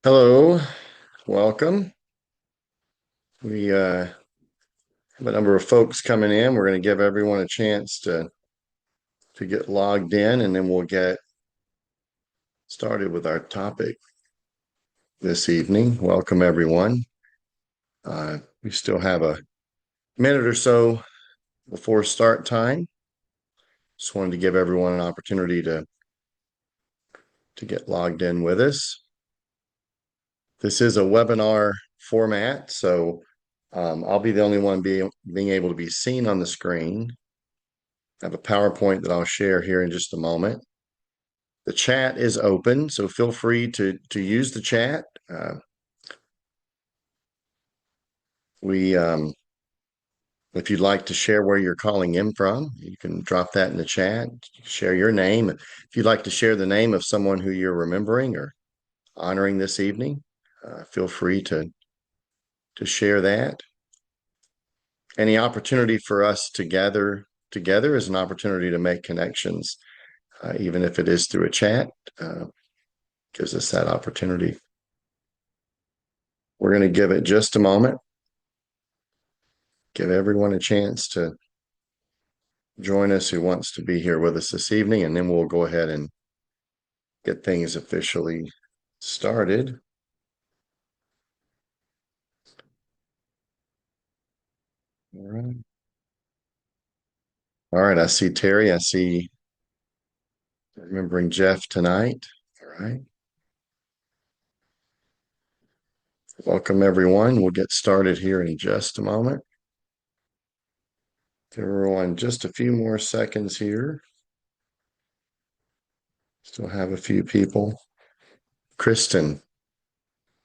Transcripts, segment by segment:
Hello, welcome. We have a number of folks coming in. We're going to give everyone a chance to get logged in, and then we'll get started with our topic this evening. Welcome, everyone. We still have a minute or so before start time. Just wanted to give everyone an opportunity to get logged in with us. This is a webinar format, so I'll be the only one being able to be seen on the screen. I have a PowerPoint that I'll share here in just a moment. The chat is open, so feel free to use the chat. If you'd like to share where you're calling in from, you can drop that in the chat. Share your name. If you'd like to share the name of someone who you're remembering or honoring this evening, feel free to share that. Any opportunity for us to gather together is an opportunity to make connections, even if it is through a chat. Gives us that opportunity. We're going to give it just a moment. Give everyone a chance to join us who wants to be here with us this evening, and then we'll go ahead and get things officially started. All right. All right. I see Terry. I see remembering Jeff tonight. All right. Welcome, everyone. We'll get started here in just a moment. Give everyone just a few more seconds here. Still have a few people. Kristen,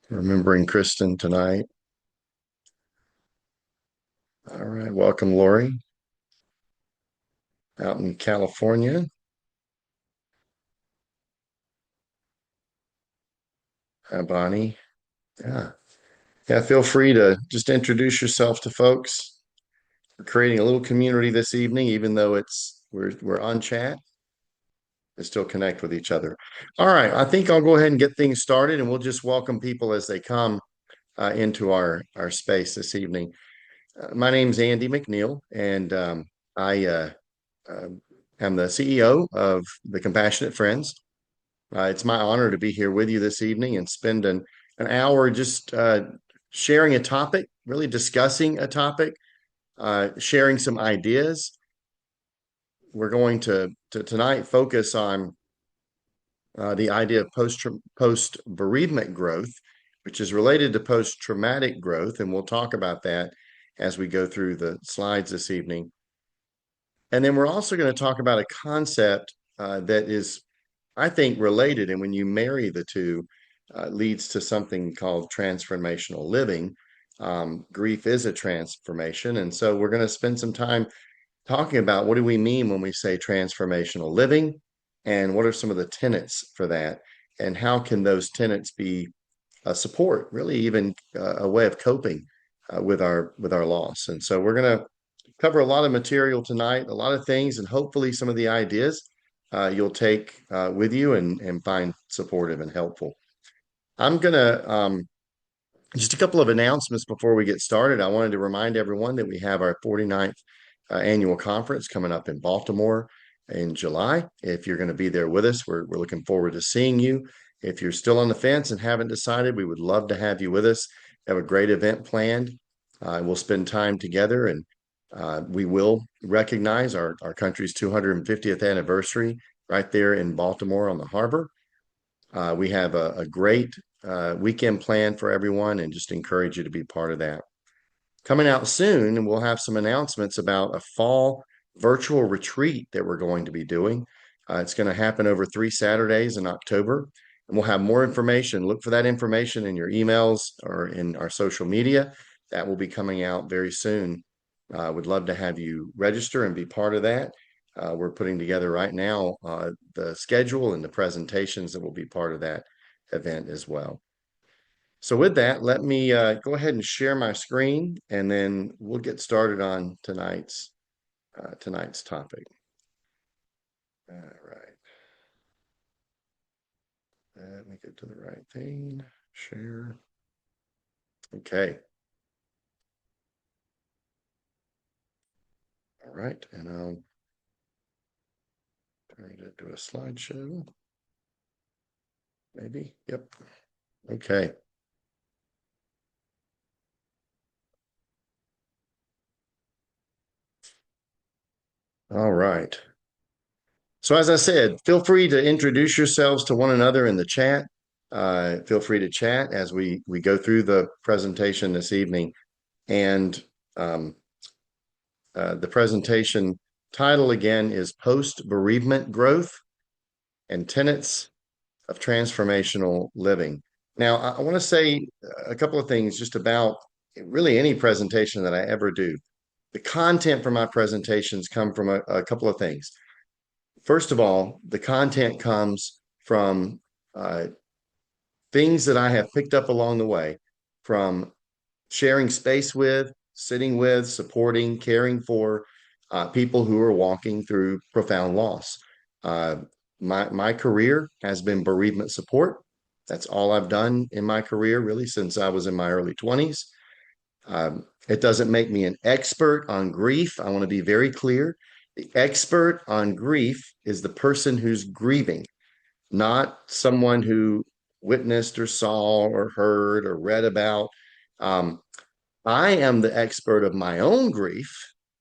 remembering Kristen tonight. All right. Welcome, Lori, out in California. Hi, Bonnie. Yeah. Yeah, feel free to just introduce yourself to folks. We're creating a little community this evening, even though we're on chat, to still connect with each other. All right, I think I'll go ahead and get things started, and we'll just welcome people as they come into our space this evening. My name's Andy McNeil, and I uh, am the CEO of the Compassionate Friends. It's my honor to be here with you this evening and spend an hour just sharing a topic, really discussing a topic, sharing some ideas. We're going to tonight focus on the idea of post bereavement growth, which is related to post traumatic growth, and we'll talk about that as we go through the slides this evening. And then we're also going to talk about a concept that is, I think, related, and when you marry the two, leads to something called transformational living. Grief is a transformation, and so we're going to spend some time talking about what do we mean when we say transformational living, and what are some of the tenets for that, and how can those tenets be a support, really even a way of coping with our loss. And so we're going to cover a lot of material tonight, a lot of things, and hopefully some of the ideas you'll take with you and find supportive and helpful. I'm going to just a couple of announcements before we get started. I wanted to remind everyone that we have our 49th annual conference coming up in Baltimore in July. If you're going to be there with us, we're looking forward to seeing you. If you're still on the fence and haven't decided, we would love to have you with us. We have a great event planned. We'll spend time together, and we will recognize our country's 250th anniversary right there in Baltimore on the harbor. We have a great weekend plan for everyone and just encourage you to be part of that. Coming out soon, and we'll have some announcements about a fall virtual retreat that we're going to be doing. It's going to happen over 3 Saturdays in October, and we'll have more information. Look for that information in your emails or in our social media. That will be coming out very soon. Would love to have you register and be part of that. We're putting together right now the schedule and the presentations that will be part of that event as well. So with that, let me go ahead and share my screen, and then we'll get started on tonight's topic. All right. Let me get to the right thing. Share. Okay. All right. And I'll turn it into a slideshow. Maybe. Yep. Okay. All right. So as I said, feel free to introduce yourselves to one another in the chat. Feel free to chat as we go through the presentation this evening. And um, the presentation title again is Post-Bereavement Growth and Tenets of Transformational Living. Now, I want to say a couple of things just about really any presentation that I ever do. The content for my presentations come from a couple of things. First of all, the content comes from uh, things that I have picked up along the way from sharing space with, sitting with, supporting, caring for people who are walking through profound loss. Uh, my career has been bereavement support. That's all I've done in my career, really, since I was in my early 20s. It doesn't make me an expert on grief. I want to be very clear. The expert on grief is the person who's grieving, not someone who witnessed or saw or heard or read about. Um, I am the expert of my own grief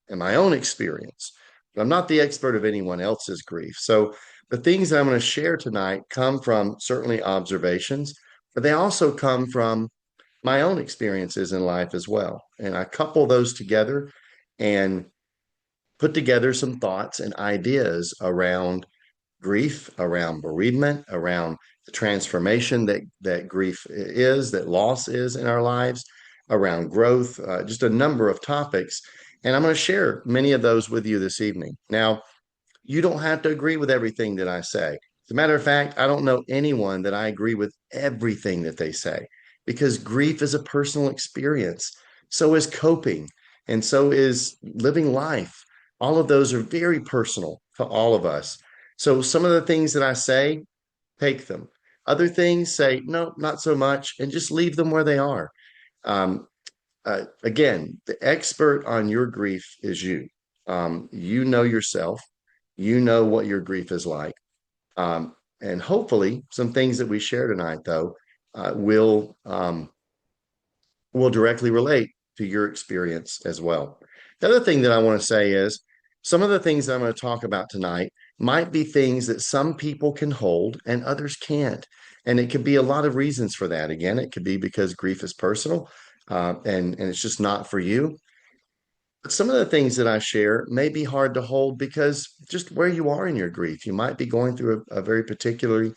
and my own experience, but I'm not the expert of anyone else's grief. So the things that I'm going to share tonight come from certainly observations, but they also come from my own experiences in life as well. And I couple those together and put together some thoughts and ideas around grief, around bereavement, around the transformation that grief is, that loss is in our lives, around growth, just a number of topics. And I'm going to share many of those with you this evening. Now, you don't have to agree with everything that I say. As a matter of fact, I don't know anyone that I agree with everything that they say because grief is a personal experience. So is coping, and so is living life. All of those are very personal to all of us. So some of the things that I say, take them. Other things say, no, not so much, and just leave them where they are. Um, again, the expert on your grief is you. You know yourself. You know what your grief is like. And hopefully, some things that we share tonight, though, will directly relate to your experience as well. The other thing that I want to say is some of the things that I'm going to talk about tonight might be things that some people can hold and others can't. And it could be a lot of reasons for that. Again, it could be because grief is personal and it's just not for you. But some of the things that I share may be hard to hold because just where you are in your grief, you might be going through a very particularly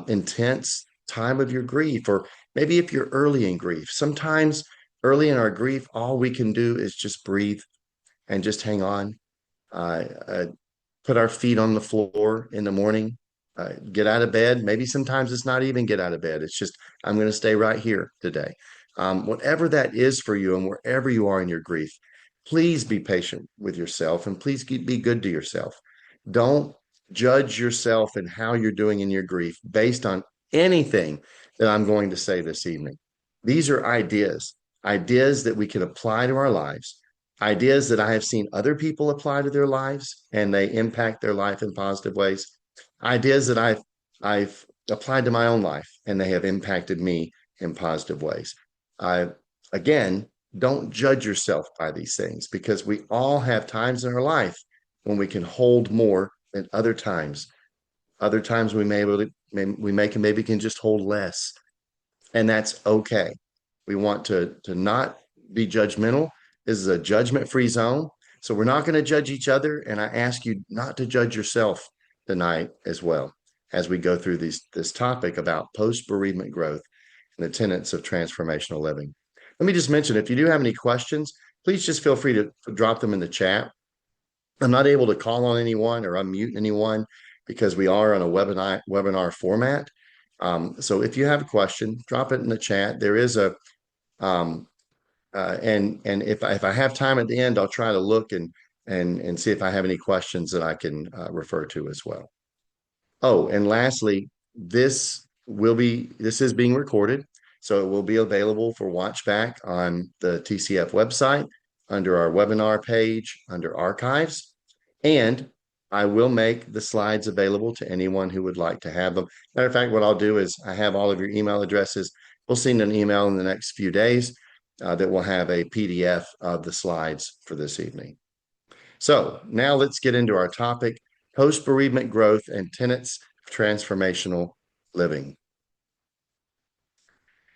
intense time of your grief, or maybe if you're early in grief. Sometimes early in our grief, all we can do is just breathe and just hang on. Uh, uh, Put our feet on the floor in the morning, get out of bed. Maybe sometimes it's not even get out of bed. It's just, I'm going to stay right here today. Whatever that is for you and wherever you are in your grief, please be patient with yourself and please be good to yourself. Don't judge yourself and how you're doing in your grief based on anything that I'm going to say this evening. These are ideas, ideas that we can apply to our lives, ideas that I have seen other people apply to their lives and they impact their life in positive ways, ideas that I've applied to my own life and they have impacted me in positive ways. I again don't judge yourself by these things because we all have times in our life when we can hold more than other times. Other times maybe can just hold less, and that's okay. We want to not be judgmental. This is a judgment-free zone, so we're not going to judge each other. And I ask you not to judge yourself tonight as well as we go through this topic about post-bereavement growth and the tenets of transformational living. Let me just mention, if you do have any questions, please just feel free to drop them in the chat. I'm not able to call on anyone or unmute anyone because we are on a webinar format. So if you have a question, drop it in the chat. There is a um, and if I have time at the end, I'll try to look and see if I have any questions that I can refer to as well. Oh, and lastly, this is being recorded. So it will be available for watch back on the TCF website, under our webinar page, under archives. And I will make the slides available to anyone who would like to have them. Matter of fact, what I'll do is I have all of your email addresses. We'll send an email in the next few days that will have a PDF of the slides for this evening. So now let's get into our topic, post-bereavement growth and tenets of transformational living.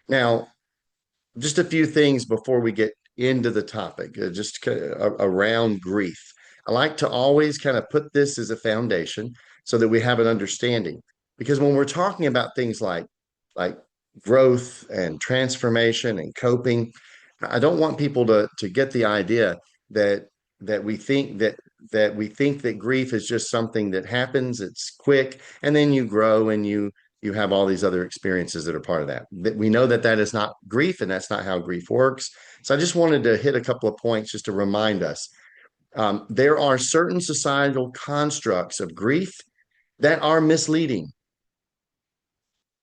Now, just a few things before we get into the topic, just around grief. I like to always kind of put this as a foundation so that we have an understanding. Because when we're talking about things like growth and transformation and coping, I don't want people to get the idea that that we think that we think that grief is just something that happens, it's quick, and then you grow and you have all these other experiences that are part of that. That we know that that is not grief, and that's not how grief works. So I just wanted to hit a couple of points just to remind us. There are certain societal constructs of grief that are misleading.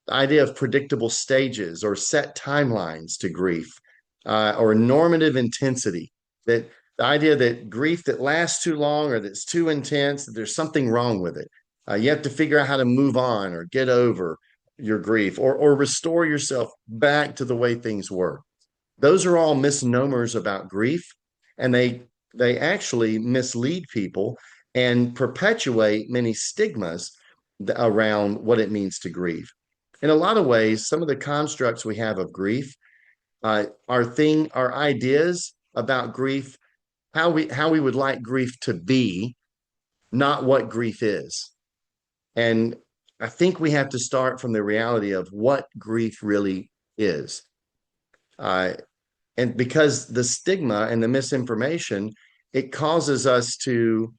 The idea of predictable stages or set timelines to grief, or normative intensity, that the idea that grief that lasts too long or that's too intense, that there's something wrong with it. You have to figure out how to move on or get over your grief, or restore yourself back to the way things were. Those are all misnomers about grief, and they actually mislead people and perpetuate many stigmas around what it means to grieve. In a lot of ways, some of the constructs we have of grief are ideas about grief, how we would like grief to be, not what grief is. And I think we have to start from the reality of what grief really is. Uh, and because the stigma and the misinformation, it causes us to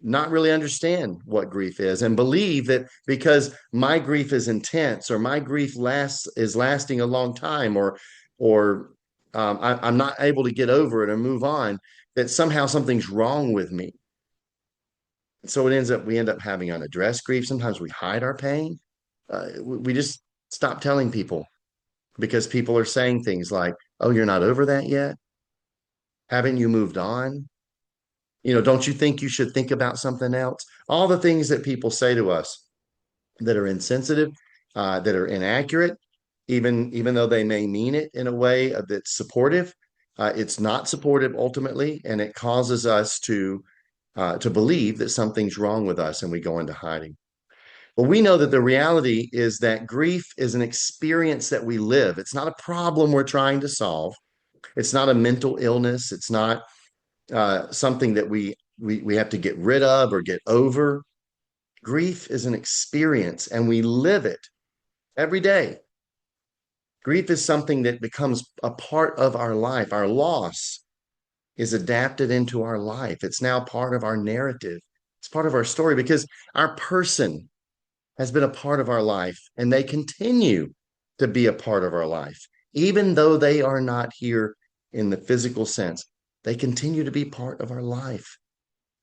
not really understand what grief is and believe that because my grief is intense or my grief is lasting a long time, or I'm not able to get over it or move on, that somehow something's wrong with me. So we end up having unaddressed grief. Sometimes we hide our pain. We just stop telling people because people are saying things like, "Oh, you're not over that yet? Haven't you moved on? Don't you think you should think about something else?" All the things that people say to us that are insensitive, that are inaccurate, even though they may mean it in a way that's supportive, it's not supportive ultimately, and it causes us to believe that something's wrong with us, and we go into hiding. Well, we know that the reality is that grief is an experience that we live. It's not a problem we're trying to solve. It's not a mental illness. It's not something that we have to get rid of or get over. Grief is an experience, and we live it every day. Grief is something that becomes a part of our life. Our loss is adapted into our life. It's now part of our narrative. It's part of our story because our person has been a part of our life, and they continue to be a part of our life. Even though they are not here in the physical sense, they continue to be part of our life.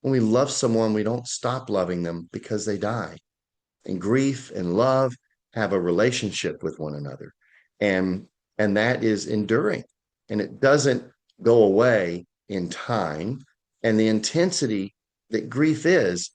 When we love someone, we don't stop loving them because they die. And grief and love have a relationship with one another. And that is enduring. And it doesn't go away in time. And the intensity that grief is,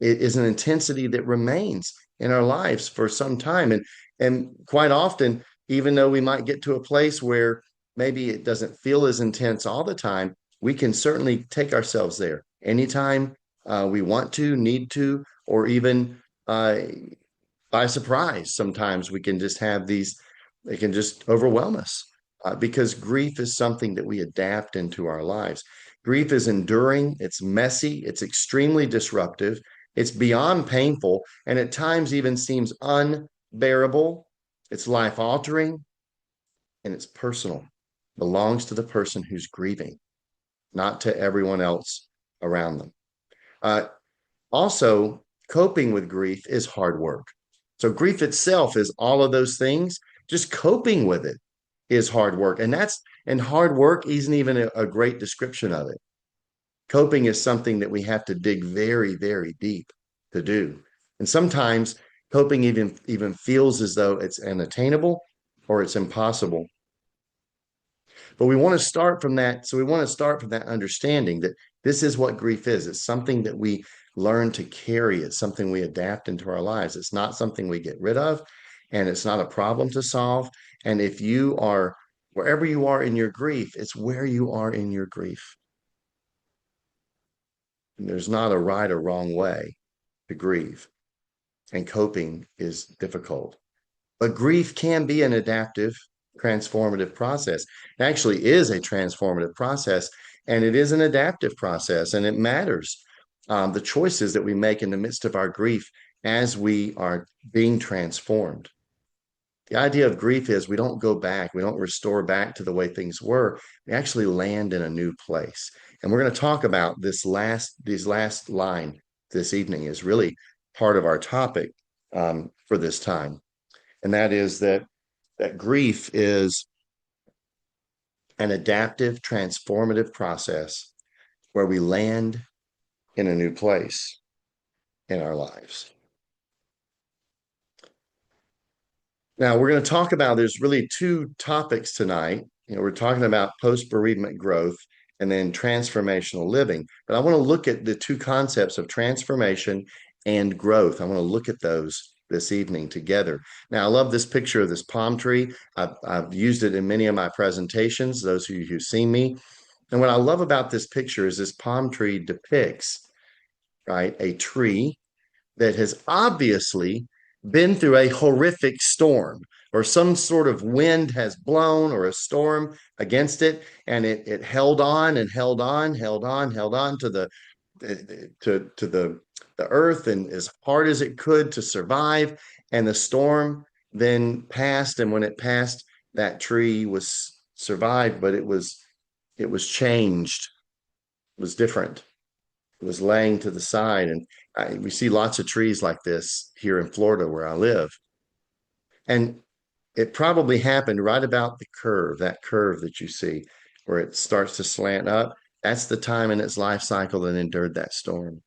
it is an intensity that remains in our lives for some time. And quite often, even though we might get to a place where maybe it doesn't feel as intense all the time, we can certainly take ourselves there anytime we want to, need to, or even by surprise. Sometimes we can just have these, they can just overwhelm us because grief is something that we adapt into our lives. Grief is enduring, it's messy, it's extremely disruptive, it's beyond painful, and at times even seems unbearable. It's life altering, and it's personal. It belongs to the person who's grieving, not to everyone else around them. Also, coping with grief is hard work. So grief itself is all of those things. Just coping with it is hard work. And hard work isn't even a great description of it. Coping is something that we have to dig very, very deep to do. And sometimes coping even feels as though it's unattainable, or it's impossible. But we want to start from that. So we want to start from that understanding that this is what grief is. It's something that we learn to carry. It's something we adapt into our lives. It's not something we get rid of, and it's not a problem to solve. And if you are wherever you are in your grief, it's where you are in your grief. And there's not a right or wrong way to grieve, and coping is difficult. But grief can be an adaptive, transformative process. It actually is a transformative process, and it is an adaptive process, and it matters. The choices that we make in the midst of our grief as we are being transformed. The idea of grief is we don't go back, we don't restore back to the way things were. We actually land in a new place. And we're going to talk about these last line this evening is really part of our topic for this time. And that is that grief is an adaptive, transformative process where we land in a new place in our lives. Now, we're going to talk about there's really two topics tonight. We're talking about post-bereavement growth and then transformational living. But I want to look at the two concepts of transformation and growth. I want to look at those this evening together. Now, I love this picture of this palm tree. I've used it in many of my presentations, those of you who've seen me. And what I love about this picture is this palm tree depicts, right, a tree that has obviously been through a horrific storm, or some sort of wind has blown or a storm against it, and it held on and held on to the earth and as hard as it could to survive. And the storm then passed, and when it passed, that tree was survived, but it was changed, it was different. It was laying to the side. And we see lots of trees like this here in Florida where I live. And it probably happened right about the curve, that curve that you see where it starts to slant up. That's the time in its life cycle that endured that storm.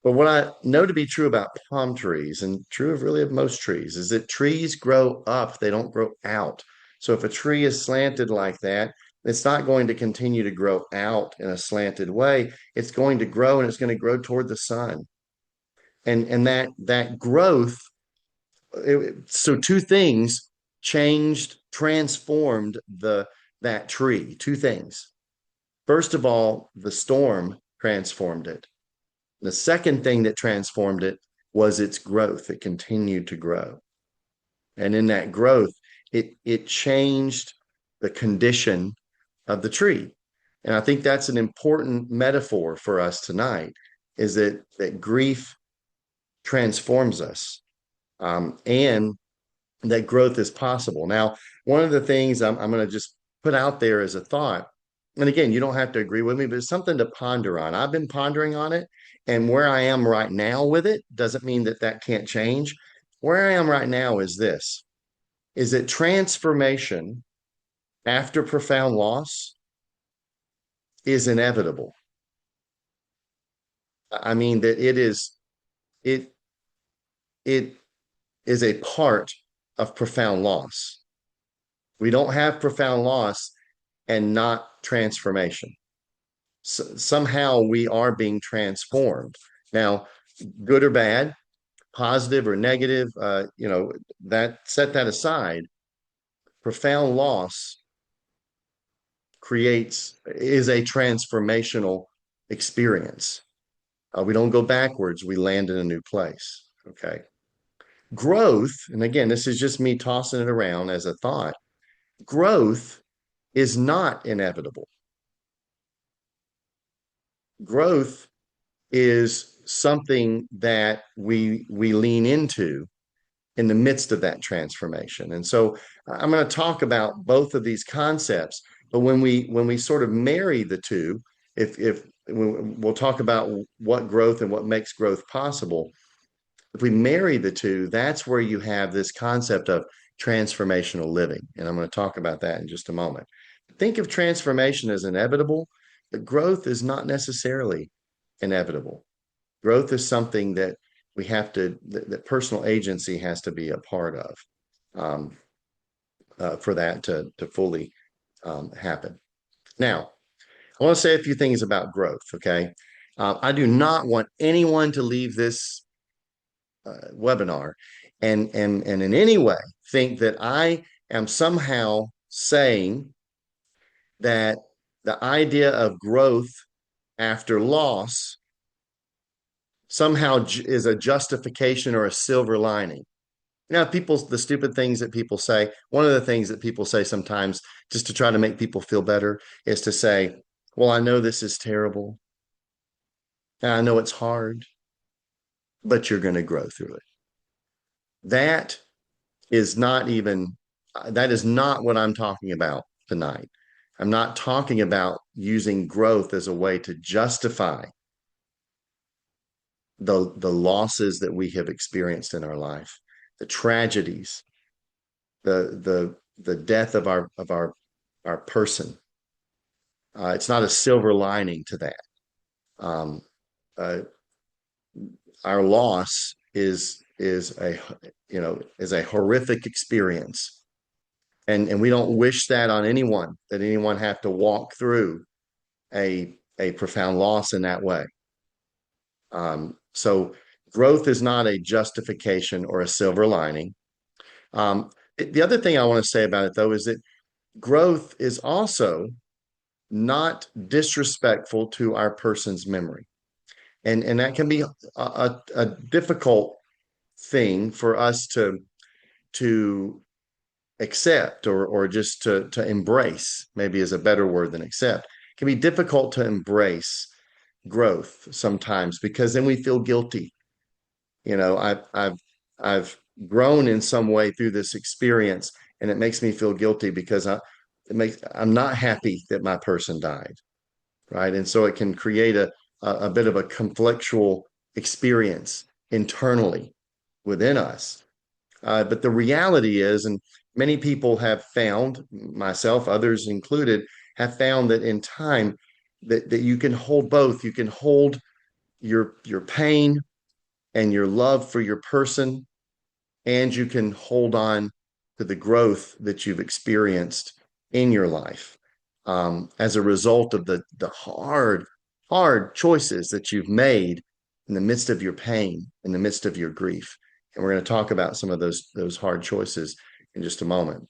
But what I know to be true about palm trees, and true of really of most trees, is that trees grow up, they don't grow out. So if a tree is slanted like that, it's not going to continue to grow out in a slanted way. It's going to grow, and it's going to grow toward the sun. And that growth, so two things changed, transformed that tree. Two things. First of all, the storm transformed it. The second thing that transformed it was its growth. It continued to grow. And in that growth, it changed the condition of the tree. And I think that's an important metaphor for us tonight, is that grief transforms us, and that growth is possible. Now, one of the things I'm going to just put out there as a thought, and again, you don't have to agree with me, but it's something to ponder on. I've been pondering on it, and where I am right now with it doesn't mean that that can't change. Where I am right now is this, is that transformation after profound loss is inevitable. I mean that it it is a part of profound loss. We don't have profound loss and not transformation. Somehow we are being transformed. Now, good or bad, positive or negative, that set that aside. Profound loss is a transformational experience. We don't go backwards, we land in a new place. Okay. Growth, and again, this is just me tossing it around as a thought. Growth is not inevitable. Growth is something that we lean into in the midst of that transformation. And so I'm going to talk about both of these concepts, but when we sort of marry the two, if we'll talk about what growth and what makes growth possible. If we marry the two, that's where you have this concept of transformational living. And I'm going to talk about that in just a moment. Think of transformation as inevitable, but growth is not necessarily inevitable. Growth is something that we have to, that personal agency has to be a part of. for that to fully happen. Now, I want to say a few things about growth. Okay, I do not want anyone to leave this webinar and in any way think that I am somehow saying that the idea of growth after loss somehow is a justification or a silver lining. You know, the stupid things that people say, one of the things that people say sometimes just to try to make people feel better is to say, well, I know this is terrible. And I know it's hard, but you're going to grow through it. That is not even, that is not what I'm talking about tonight. I'm not talking about using growth as a way to justify the losses that we have experienced in our life, the tragedies, the death of our person. It's not a silver lining to that. Um, uh, our loss is a is a horrific experience, and we don't wish that on anyone, that anyone have to walk through a profound loss in that way. So growth is not a justification or a silver lining. The other thing I want to say about it, though, is that growth is also not disrespectful to our person's memory. And that can be a difficult thing for us to accept or just to embrace, maybe is a better word than accept. It can be difficult to embrace growth sometimes because then we feel guilty. You know, I've grown in some way through this experience, and it makes me feel guilty because I'm not happy that my person died, right? And so it can create a bit of a conflictual experience internally within us. But the reality is, and many people have found, myself, others included, have found that in time that you can hold both. You can hold your pain and your love for your person, and you can hold on to the growth that you've experienced in your life as a result of the hard choices that you've made in the midst of your pain, in the midst of your grief. And we're going to talk about some of those hard choices in just a moment.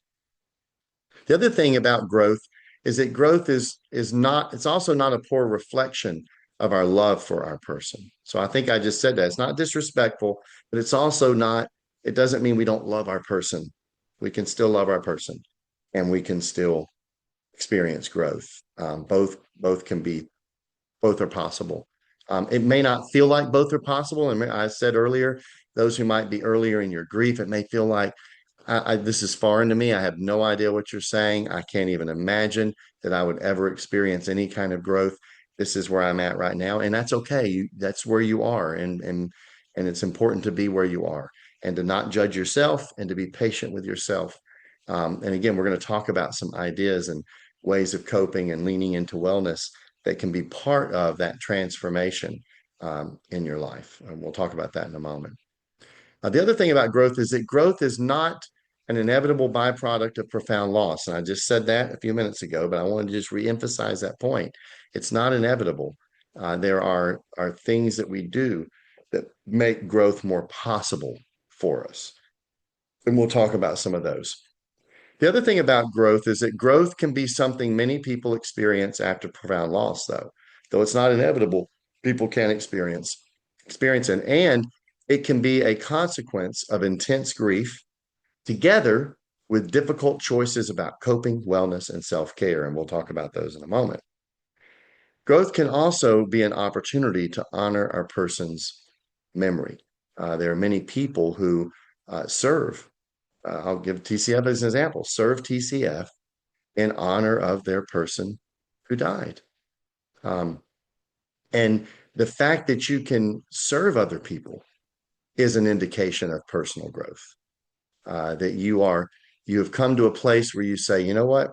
The other thing about growth is that growth is not, it's also not a poor reflection of our love for our person. So I think I just said that. It's not disrespectful, but it's also not, it doesn't mean we don't love our person. We can still love our person and we can still experience growth. Both can be, both are possible. It may not feel like both are possible. And I said earlier, those who might be earlier in your grief, it may feel like this is foreign to me. I have no idea what you're saying. I can't even imagine that I would ever experience any kind of growth. This is where I'm at right now, and that's okay. That's where you are, and it's important to be where you are and to not judge yourself and to be patient with yourself. And again, we're going to talk about some ideas and ways of coping and leaning into wellness that can be part of that transformation in your life. And we'll talk about that in a moment. The other thing about growth is that growth is not an inevitable byproduct of profound loss. And I just said that a few minutes ago, but I wanted to just reemphasize that point. It's not inevitable. There are things that we do that make growth more possible for us. And we'll talk about some of those. The other thing about growth is that growth can be something many people experience after profound loss, though. Though it's not inevitable, people can experience it. And it can be a consequence of intense grief together with difficult choices about coping, wellness, and self-care. And we'll talk about those in a moment. Growth can also be an opportunity to honor our person's memory. There are many people who serve. I'll give TCF as an example, serve TCF in honor of their person who died. And the fact that you can serve other people is an indication of personal growth. That you have come to a place where you say, you know what?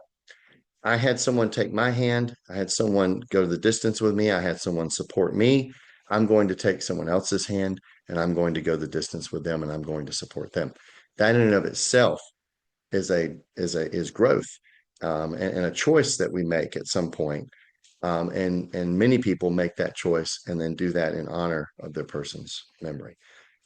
I had someone take my hand. I had someone go the distance with me. I had someone support me. I'm going to take someone else's hand and I'm going to go the distance with them and I'm going to support them. That in and of itself is growth, and a choice that we make at some point. And many people make that choice and then do that in honor of their person's memory.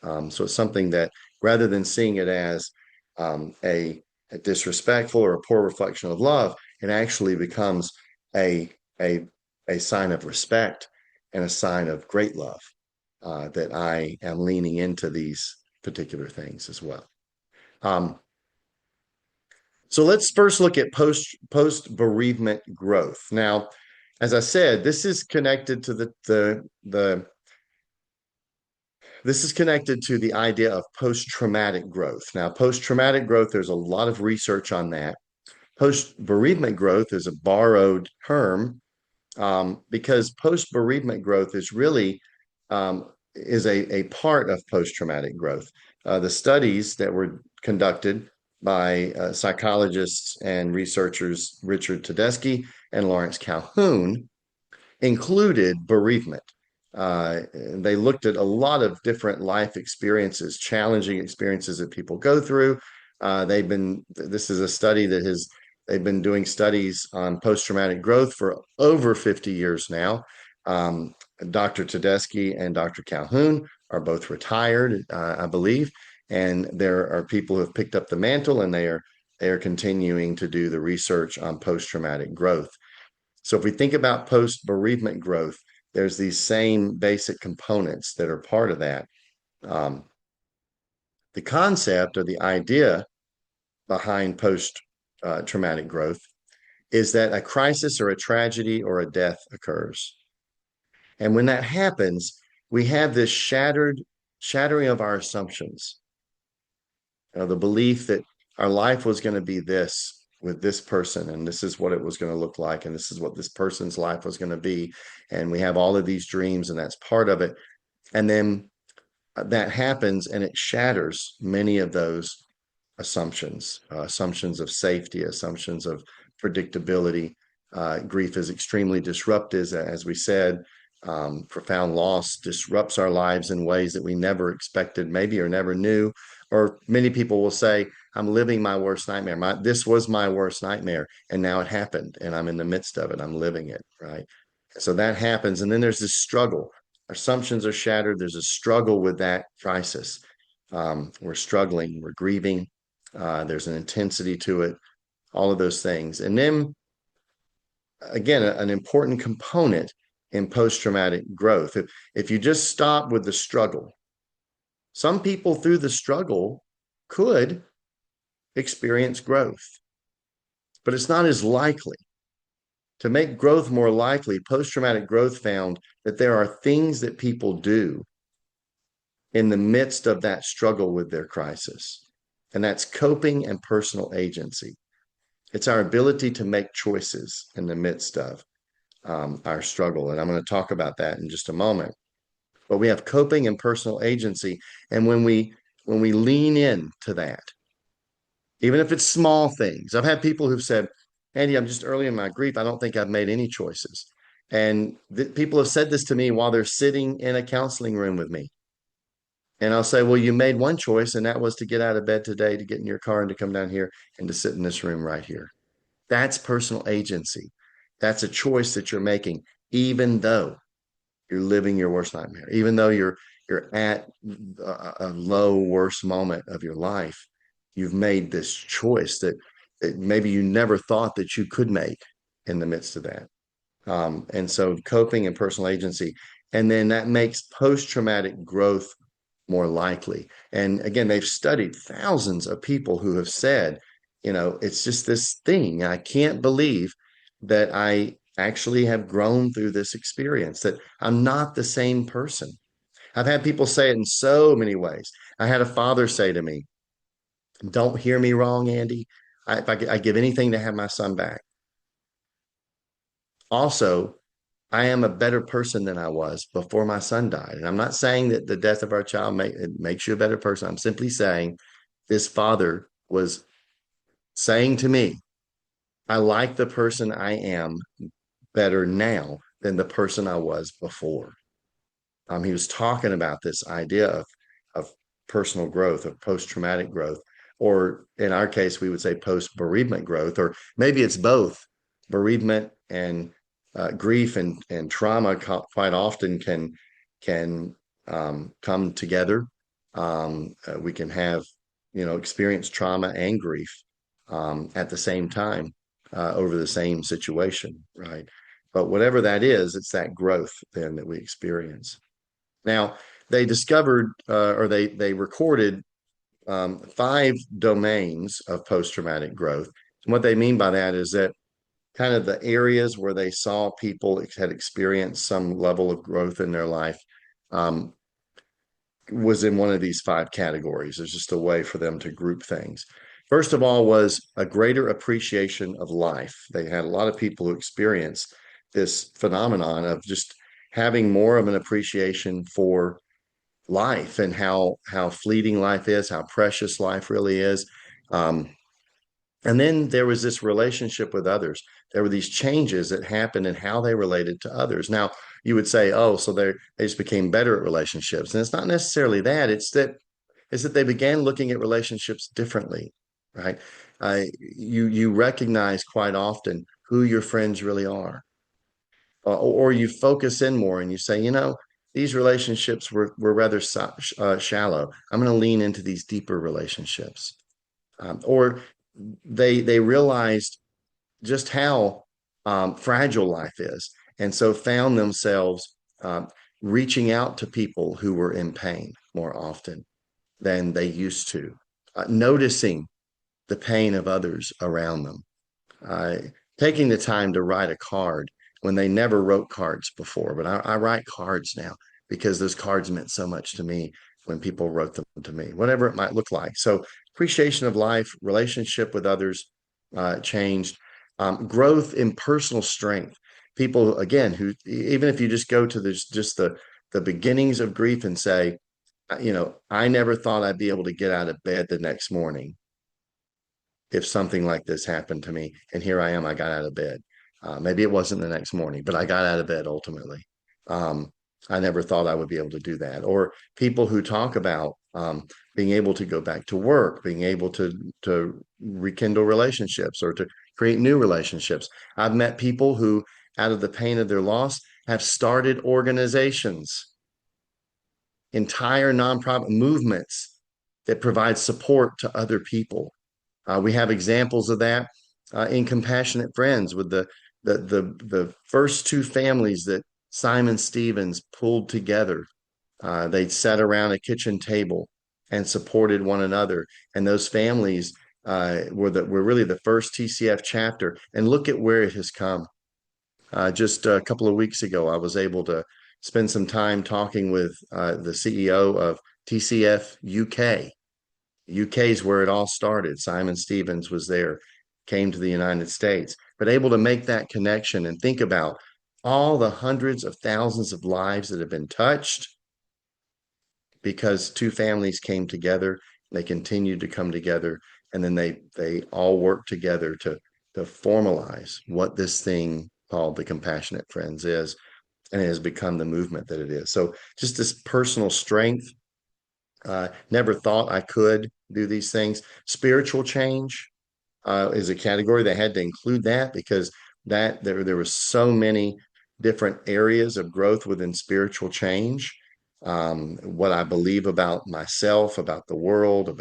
So it's something that, rather than seeing it as a disrespectful or a poor reflection of love, it actually becomes a a a sign of respect and a sign of great love, that I am leaning into these particular things as well. Um, so let's first look at post bereavement growth. Now, as I said, this is connected to the this is connected to the idea of post traumatic growth. Now, post traumatic growth, there's a lot of research on that. Post bereavement growth is a borrowed term, because post bereavement growth is really, is a part of post traumatic growth. The studies that were conducted by psychologists and researchers Richard Tedeschi and Lawrence Calhoun included bereavement. They looked at a lot of different life experiences, challenging experiences that people go through. This is a study that they've been doing studies on post-traumatic growth for over 50 years now. Dr. Tedeschi and Dr. Calhoun are both retired, I believe, and there are people who have picked up the mantle, and they are continuing to do the research on post-traumatic growth. So if we think about post-bereavement growth, there's these same basic components that are part of that. Um, the concept or the idea behind post-traumatic growth is that a crisis or a tragedy or a death occurs. And when that happens, we have this shattering of our assumptions. The belief that our life was going to be this with this person, and this is what it was going to look like, and this is what this person's life was going to be. And we have all of these dreams, and that's part of it. And then that happens, and it shatters many of those assumptions, assumptions of safety, assumptions of predictability. Grief is extremely disruptive, as we said. Profound loss disrupts our lives in ways that we never expected, maybe, or never knew. Or many people will say, I'm living my worst nightmare. This was my worst nightmare, and now it happened, and I'm in the midst of it. I'm living it, right? So that happens. And then there's this struggle. Our assumptions are shattered. There's a struggle with that crisis. We're struggling, we're grieving. There's an intensity to it, all of those things. And then, again, an important component in post-traumatic growth. If you just stop with the struggle, some people through the struggle could experience growth, but it's not as likely. To make growth more likely, post-traumatic growth found that there are things that people do in the midst of that struggle with their crisis, and that's coping and personal agency. It's our ability to make choices in the midst of our struggle. And I'm going to talk about that in just a moment. But we have coping and personal agency. And when we lean into that, even if it's small things, I've had people who've said, Andy, I'm just early in my grief. I don't think I've made any choices. And people have said this to me while they're sitting in a counseling room with me. And I'll say, well, you made one choice, and that was to get out of bed today, to get in your car and to come down here and to sit in this room right here. That's personal agency. That's a choice that you're making, even though you're living your worst nightmare, even though you're at a low, worst moment of your life. You've made this choice that maybe you never thought that you could make in the midst of that. And so coping and personal agency. And then that makes post-traumatic growth more likely. And again, they've studied thousands of people who have said, it's just this thing. I can't believe that I actually have grown through this experience, that I'm not the same person. I've had people say it in so many ways. I had a father say to me, don't hear me wrong, Andy. I give anything to have my son back. Also, I am a better person than I was before my son died. And I'm not saying that the death of our child makes you a better person. I'm simply saying this father was saying to me, I like the person I am better now than the person I was before. He was talking about this idea of personal growth, of post-traumatic growth. or in our case, we would say post-bereavement growth, or maybe it's both. Bereavement and grief and trauma quite often can come together. We can have, experience trauma and grief at the same time over the same situation, right? But whatever that is, it's that growth then that we experience. Now, they discovered or they recorded five domains of post-traumatic growth. And what they mean by that is that kind of the areas where they saw people had experienced some level of growth in their life um, was in one of these five categories. There's just a way for them to group things. First of all, was a greater appreciation of life. They had a lot of people who experienced this phenomenon of just having more of an appreciation for life and how fleeting life is, how precious life really is. Um, and then there was this relationship with others. There were these changes that happened in how they related to others. Now, you would say, oh, so they just became better at relationships. And it's not necessarily that. It's that they began looking at relationships differently, right? You recognize quite often who your friends really are, or you focus in more and you say, these relationships were rather shallow. I'm going to lean into these deeper relationships, or they realized just how fragile life is, and so found themselves reaching out to people who were in pain more often than they used to, noticing the pain of others around them, uh, taking the time to write a card when they never wrote cards before. But I write cards now because those cards meant so much to me when people wrote them to me, whatever it might look like. So appreciation of life, relationship with others changed, growth in personal strength. People, again, who, even if you just go to just the beginnings of grief and say, I never thought I'd be able to get out of bed the next morning if something like this happened to me. And here I am, I got out of bed. Maybe it wasn't the next morning, but I got out of bed ultimately. Um, I never thought I would be able to do that. Or people who talk about being able to go back to work, being able to rekindle relationships or to create new relationships. I've met people who, out of the pain of their loss, have started organizations, entire nonprofit movements that provide support to other people. We have examples of that in Compassionate Friends with the first two families that Simon Stevens pulled together. They sat around a kitchen table and supported one another, and those families were really the first TCF chapter. And look at where it has come. Just a couple of weeks ago, I was able to spend some time talking with the CEO of TCF UK. UK is where it all started. Simon Stevens was there, came to the United States, but able to make that connection and think about all the hundreds of thousands of lives that have been touched because two families came together, they continued to come together, and then they all worked together to formalize what this thing called the Compassionate Friends is, and it has become the movement that it is. So just this personal strength. Never thought I could do these things. Spiritual change is a category that had to include that because there were so many different areas of growth within spiritual change. What I believe about myself, about the world,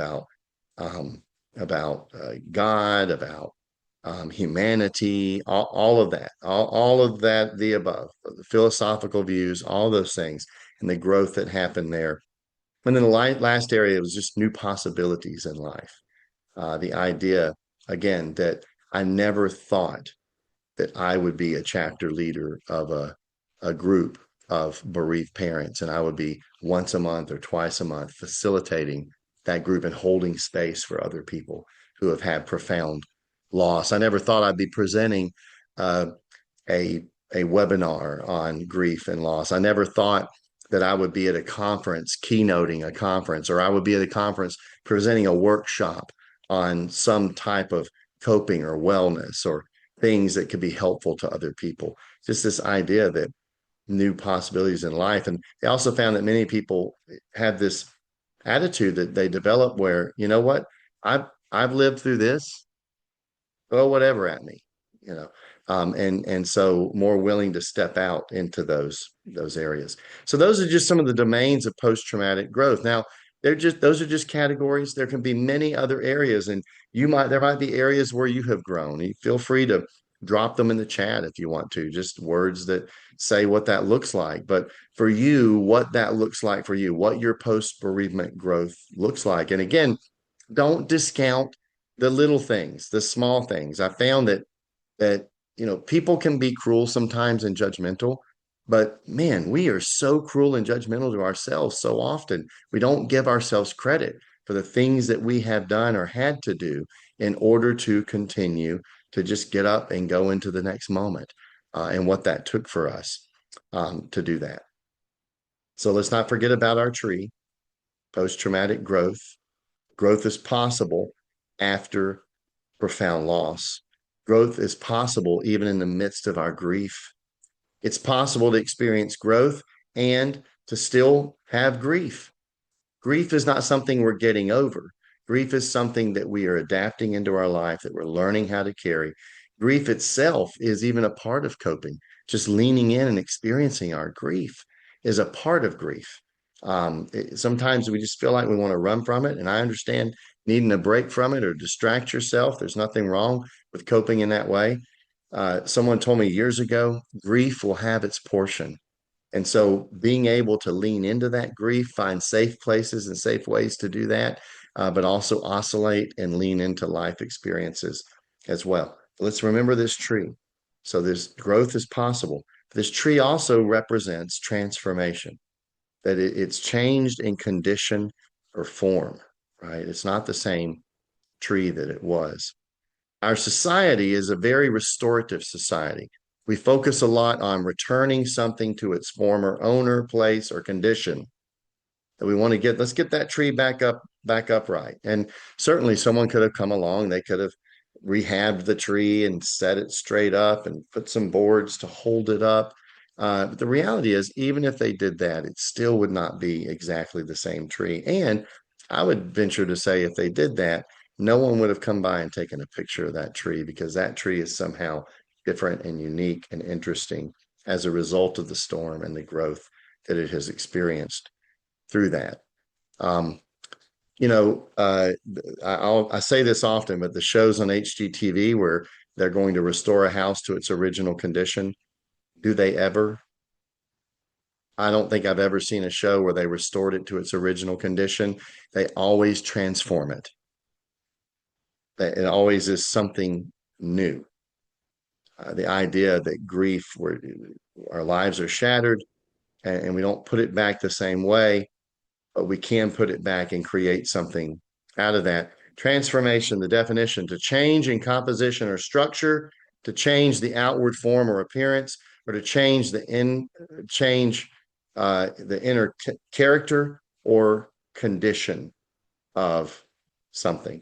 um, about God, about humanity, all of that, all of that, the above, the philosophical views, all those things, and the growth that happened there. And then the last area was just new possibilities in life. The idea, again, that I never thought that I would be a chapter leader of a group of bereaved parents, and I would be once a month or twice a month facilitating that group and holding space for other people who have had profound loss. I never thought I'd be presenting uh, a a webinar on grief and loss. I never thought that I would be at a conference keynoting a conference, or I would be at a conference presenting a workshop on some type of coping or wellness or things that could be helpful to other people. Just this idea that new possibilities in life. And they also found that many people have this attitude that they develop where, you know what, I've lived through this, throw whatever at me, you know. And so more willing to step out into those areas. So those are just some of the domains of post-traumatic growth. Now, those are just categories. There can be many other areas, and there might be areas where you have grown. You feel free to drop them in the chat if you want to, just words that say what that looks like. But for you, what that looks like for you, what your post-bereavement growth looks like. And again, don't discount the little things, the small things. I found that people can be cruel sometimes and judgmental, but man, we are so cruel and judgmental to ourselves so often. We don't give ourselves credit for the things that we have done or had to do in order to continue to just get up and go into the next moment, and what that took for us to do that. So let's not forget about our tree, post-traumatic growth. Growth is possible after profound loss. Growth is possible even in the midst of our grief. It's possible to experience growth and to still have grief. Grief is not something we're getting over. Grief is something that we are adapting into our life, that we're learning how to carry. Grief itself is even a part of coping. Just leaning in and experiencing our grief is a part of grief. Sometimes we just feel like we want to run from it. And I understand needing a break from it or distract yourself. There's nothing wrong with coping in that way. Someone told me years ago, grief will have its portion. And so being able to lean into that grief, find safe places and safe ways to do that, but also oscillate and lean into life experiences as well. Let's remember this tree. So this growth is possible. This tree also represents transformation, that it's changed in condition or form, right? It's not the same tree that it was. Our society is a very restorative society. We focus a lot on returning something to its former owner, place, or condition that we want to let's get that tree back upright. And certainly someone could have come along, they could have rehabbed the tree and set it straight up and put some boards to hold it up. But the reality is, even if they did that, it still would not be exactly the same tree. And I would venture to say if they did that, no one would have come by and taken a picture of that tree because that tree is somehow different and unique and interesting as a result of the storm and the growth that it has experienced through that. Um, I say this often, but the shows on HGTV where they're going to restore a house to its original condition, do they ever? I don't think I've ever seen a show where they restored it to its original condition. They always transform it. It always is something new. The idea that grief, where our lives are shattered and we don't put it back the same way, but we can put it back and create something out of that. Transformation, the definition, to change in composition or structure, to change the outward form or appearance, or to change the inner character or condition of something.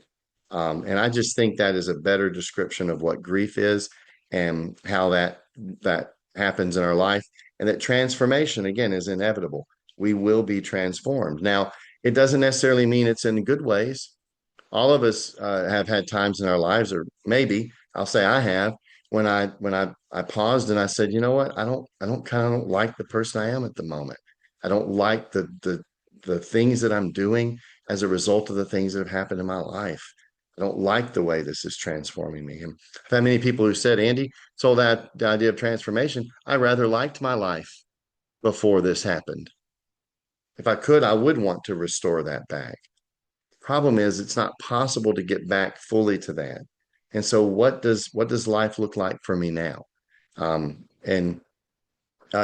And I just think that is a better description of what grief is and how that happens in our life, and that transformation again is inevitable. We will be transformed. Now, it doesn't necessarily mean it's in good ways. All of us have had times in our lives, or maybe I'll say I have, when I paused and I said, you know what, I don't kind of don't like the person I am at the moment. I don't like the things that I'm doing as a result of the things that have happened in my life. I don't like the way this is transforming me. And I've had many people who said, Andy, so that the idea of transformation, I rather liked my life before this happened. If I could, I would want to restore that back. Problem is, it's not possible to get back fully to that. And so, what does life look like for me now? And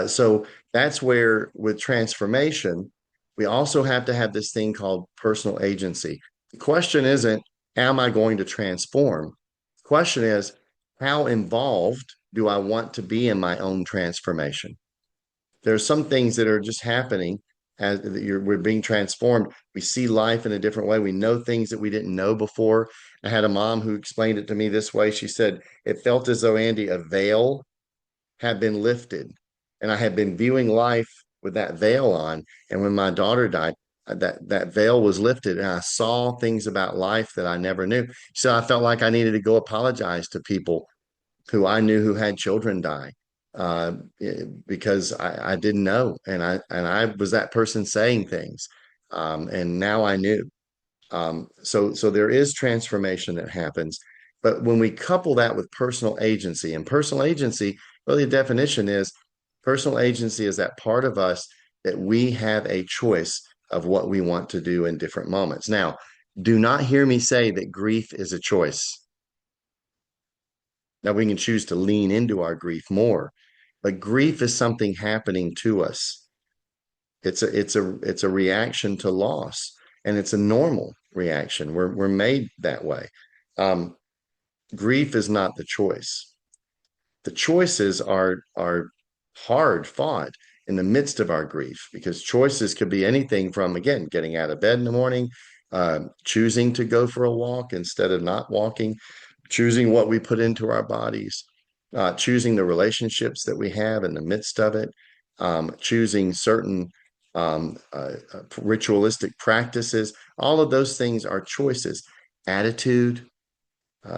so that's where, with transformation, we also have to have this thing called personal agency. The question isn't, am I going to transform? The question is, how involved do I want to be in my own transformation? There's some things that are just happening as we're being transformed. We see life in a different way. We know things that we didn't know before. I had a mom who explained it to me this way. She said, it felt as though, Andy, a veil had been lifted. And I had been viewing life with that veil on. And when my daughter died, that veil was lifted, and I saw things about life that I never knew. So I felt like I needed to go apologize to people who I knew who had children die, uh, because I didn't know, and I was that person saying things, and now I knew. So there is transformation that happens. But when we couple that with personal agency, and personal agency, really the definition is personal agency is that part of us that we have a choice of what we want to do in different moments. Now, do not hear me say that grief is a choice. Now we can choose to lean into our grief more, but grief is something happening to us. It's a reaction to loss, and it's a normal reaction. We're made that way. Um, Grief is not the choice. The choices are hard fought in the midst of our grief, because choices could be anything from, again, getting out of bed in the morning, choosing to go for a walk instead of not walking, choosing what we put into our bodies, choosing the relationships that we have in the midst of it, choosing certain ritualistic practices. All of those things are choices. Attitude.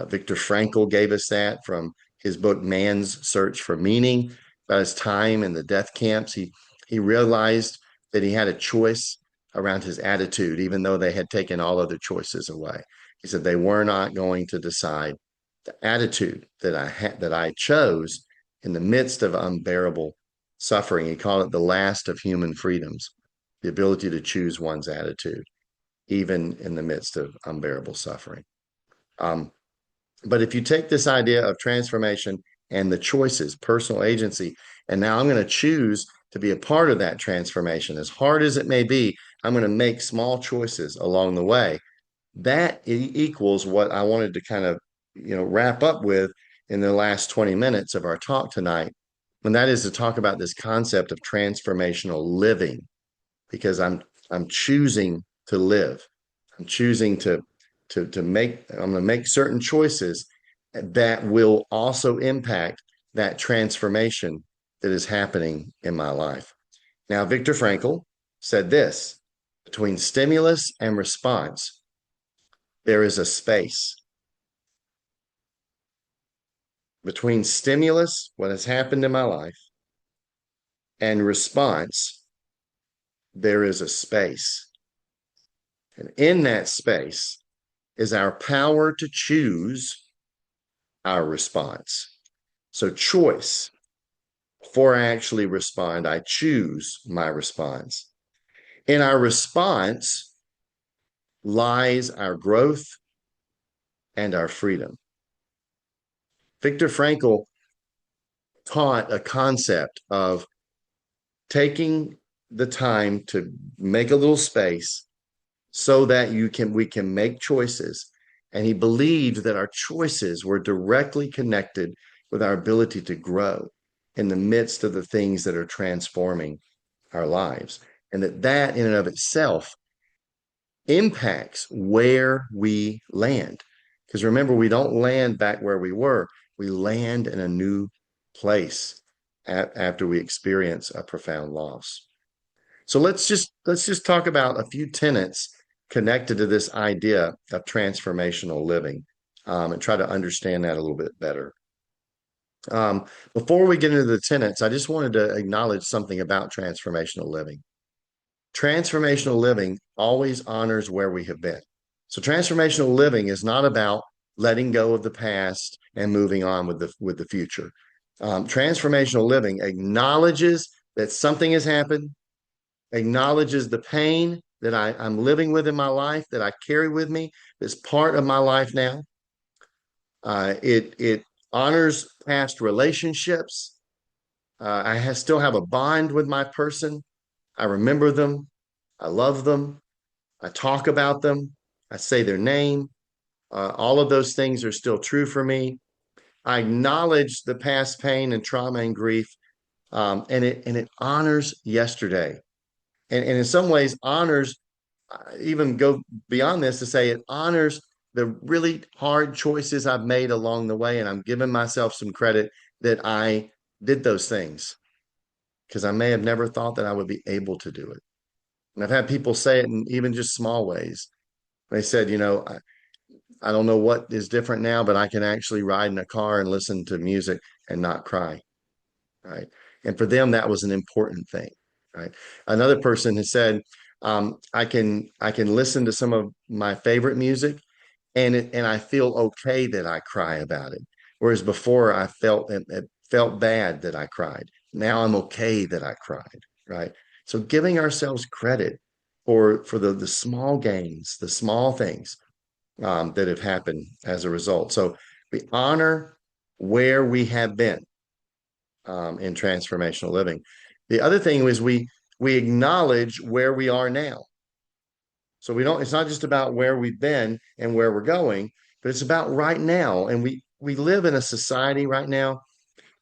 Viktor Frankl gave us that from his book Man's Search for Meaning. About his time in the death camps, he realized that he had a choice around his attitude, even though they had taken all other choices away. He said they were not going to decide the attitude that I chose in the midst of unbearable suffering. He called it the last of human freedoms, the ability to choose one's attitude, even in the midst of unbearable suffering. Um, but if you take this idea of transformation and the choices, personal agency, and now I'm going to choose to be a part of that transformation, as hard as it may be, I'm going to make small choices along the way. That equals what I wanted to kind of, wrap up with in the last 20 minutes of our talk tonight, and that is to talk about this concept of transformational living, because I'm choosing to live. I'm choosing to make, I'm going to make certain choices that will also impact that transformation that is happening in my life. Now, Viktor Frankl said this: between stimulus and response, there is a space. Between stimulus, what has happened in my life, and response, there is a space. And in that space is our power to choose our response. So, choice. Before I actually respond, I choose my response. In our response lies our growth and our freedom. Viktor Frankl taught a concept of taking the time to make a little space so that we can make choices. And he believed that our choices were directly connected with our ability to grow in the midst of the things that are transforming our lives. And that in and of itself impacts where we land. Because remember, we don't land back where we were. We land in a new place after we experience a profound loss. So let's just talk about a few tenets connected to this idea of transformational living, and try to understand that a little bit better. Before we get into the tenets, I just wanted to acknowledge something about transformational living. Transformational living always honors where we have been. So transformational living is not about letting go of the past and moving on with the future. Transformational living acknowledges that something has happened, acknowledges the pain that I'm living with in my life, that I carry with me, that's part of my life now. It honors past relationships. Still have a bond with my person. I remember them. I love them. I talk about them. I say their name. All of those things are still true for me. I acknowledge the past pain and trauma and grief, and it honors yesterday, and in some ways honors, even go beyond this to say it honors the really hard choices I've made along the way, and I'm giving myself some credit that I did those things, because I may have never thought that I would be able to do it. And I've had people say it in even just small ways. They said, I don't know what is different now, but I can actually ride in a car and listen to music and not cry. Right. And for them, that was an important thing. Right. Another person has said, I can listen to some of my favorite music and I feel okay that I cry about it. Whereas before I it felt bad that I cried. Now I'm okay that I cried. Right. So giving ourselves credit for the small gains, the small things that have happened as a result. So we honor where we have been in transformational living. The other thing is we acknowledge where we are now. So we don't, it's not just about where we've been and where we're going, but it's about right now. And we live in a society right now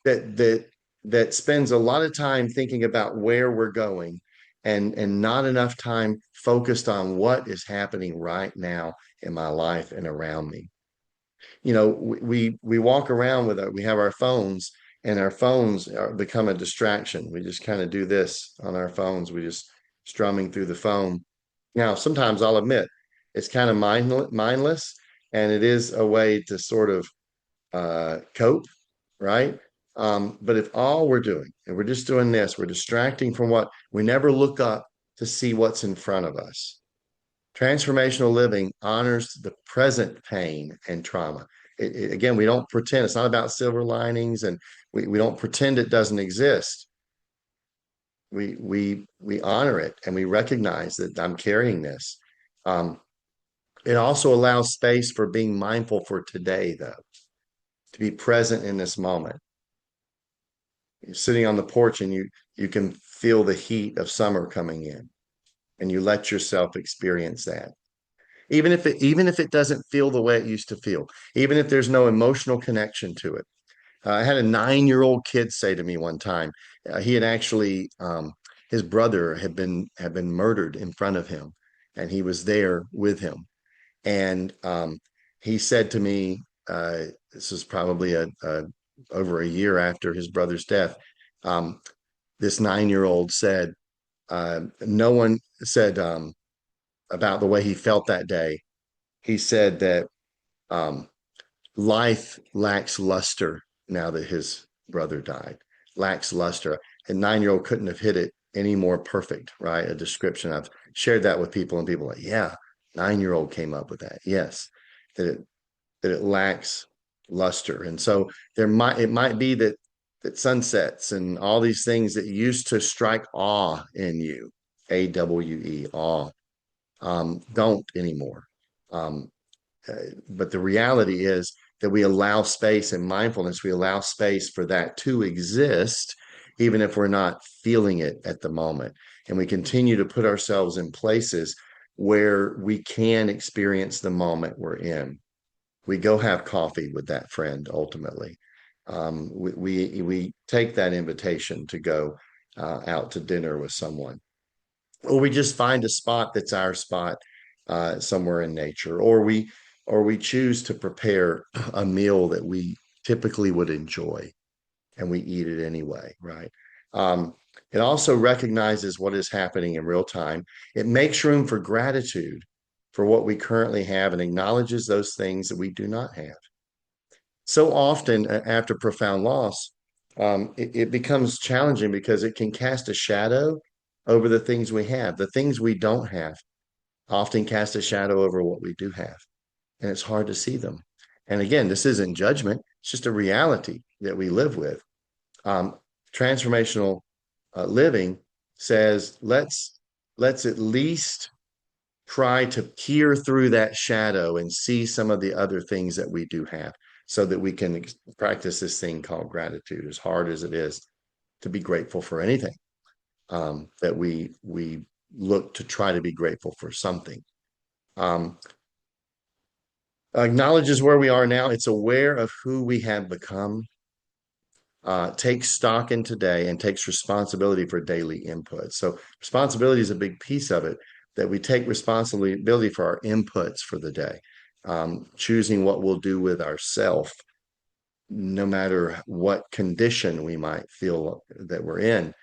that spends a lot of time thinking about where we're going and not enough time focused on what is happening right now in my life and around me. We walk around with we have our phones, and our phones become a distraction. We just kind of do this on our phones. We just strumming through the phone. Now, sometimes I'll admit it's kind of mindless, and it is a way to sort of cope, right? But if all we're doing, and we're just doing this, we're distracting from what we never look up to see what's in front of us. Transformational living honors the present pain and trauma. Again, we don't pretend. It's not about silver linings, and we don't pretend it doesn't exist. We honor it, and we recognize that I'm carrying this. Um, it also allows space for being mindful for today, though, to be present in this moment. You're sitting on the porch, and you can feel the heat of summer coming in, and you let yourself experience that. Even if it doesn't feel the way it used to feel, even if there's no emotional connection to it. I had a 9-year-old kid say to me one time, he had actually his brother had been murdered in front of him, and he was there with him. And he said to me, this was probably over a year after his brother's death. This 9-year-old said, no one said about the way he felt that day. He said that um, life lacks luster now that his brother died. Lacks luster. A 9-year-old couldn't have hit it any more perfect, right? A description. I've shared that with people, and people are like, yeah, 9-year-old came up with that. Yes, that it lacks luster. And so it might be that sunsets and all these things that used to strike awe in you, AWE, awe, don't anymore. Um, but the reality is that we allow space and mindfulness, we allow space for that to exist, even if we're not feeling it at the moment. And we continue to put ourselves in places where we can experience the moment we're in. We go have coffee with that friend ultimately. We take that invitation to go out to dinner with someone, or we just find a spot that's our spot somewhere in nature, or we choose to prepare a meal that we typically would enjoy, and we eat it anyway, right? Um, it also recognizes what is happening in real time. It makes room for gratitude for what we currently have and acknowledges those things that we do not have. So often, after profound loss, it becomes challenging because it can cast a shadow over the things we have. The things we don't have often cast a shadow over what we do have, and it's hard to see them. And again, this isn't judgment, it's just a reality that we live with. Um, transformational living says let's at least try to peer through that shadow and see some of the other things that we do have, so that we can practice this thing called gratitude, as hard as it is to be grateful for anything. That we look to try to be grateful for something. um, Acknowledges where we are now. It's aware of who we have become, takes stock in today, and takes responsibility for daily input. So responsibility is a big piece of it, that we take responsibility for our inputs for the day, choosing what we'll do with ourself, no matter what condition we might feel that we're in.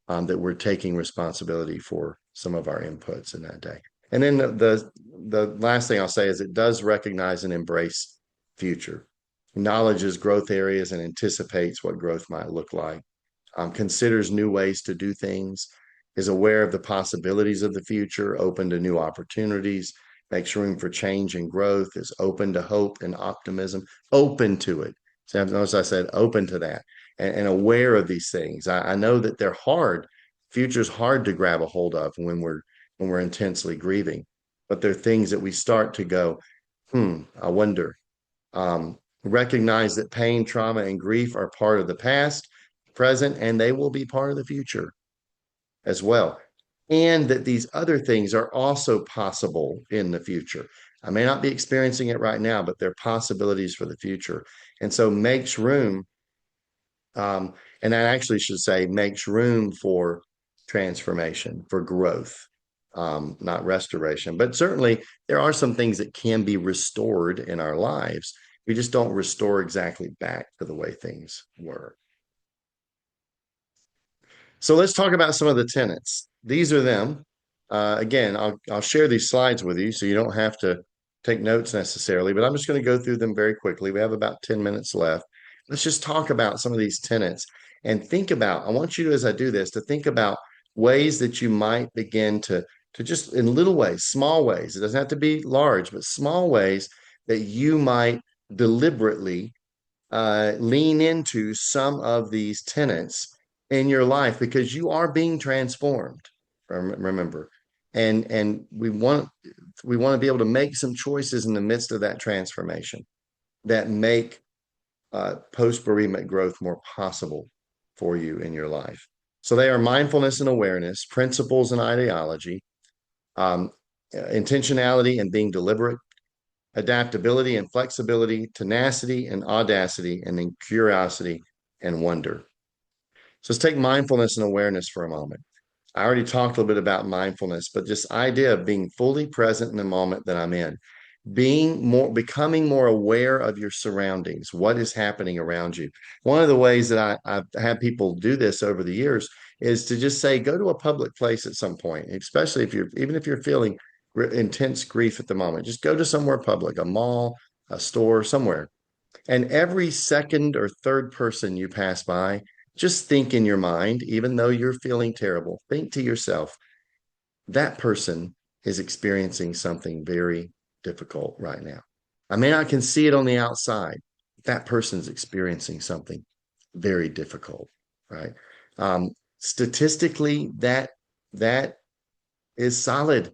that we're taking responsibility for some of our inputs in that day. And then the last thing I'll say is it does recognize and embrace future, acknowledges growth areas and anticipates what growth might look like, considers new ways to do things, is aware of the possibilities of the future, open to new opportunities, makes room for change and growth, is open to hope and optimism, open to it. So notice I said open to that and aware of these things. I know that they're hard. Future's hard to grab a hold of when we're intensely grieving, but they're things that we start to go, I wonder. Recognize that pain, trauma, and grief are part of the past, present, and they will be part of the future as well. And that these other things are also possible in the future. I may not be experiencing it right now, but they're possibilities for the future. And so makes room, and I actually should say makes room for transformation, for growth, not restoration. But certainly there are some things that can be restored in our lives. We just don't restore exactly back to the way things were. So let's talk about some of the tenets. These are them. Again, I'll share these slides with you so you don't have to take notes necessarily, but I'm just going to go through them very quickly. We have about 10 minutes left. Let's just talk about some of these tenets and think about, I want you to, as I do this, to think about ways that you might begin to just in little ways, small ways. It doesn't have to be large, but small ways that you might deliberately lean into some of these tenets in your life because you are being transformed. Remember, and we want to be able to make some choices in the midst of that transformation that make post bereavement growth more possible for you in your life. So they are mindfulness and awareness, principles and ideology, um, intentionality and being deliberate, adaptability and flexibility, tenacity and audacity, and then curiosity and wonder. So let's take mindfulness and awareness for a moment. I already talked a little bit about mindfulness, but this idea of being fully present in the moment that I'm in, becoming more aware of your surroundings, what is happening around you. One of the ways that I've had people do this over the years is to just say, go to a public place at some point, especially even if you're feeling intense grief at the moment, just go to somewhere public, a mall, a store, somewhere. And every second or third person you pass by, just think in your mind, even though you're feeling terrible, think to yourself, that person is experiencing something very difficult right now. I may not can see it on the outside. That person's experiencing something very difficult, right? Statistically, that is solid.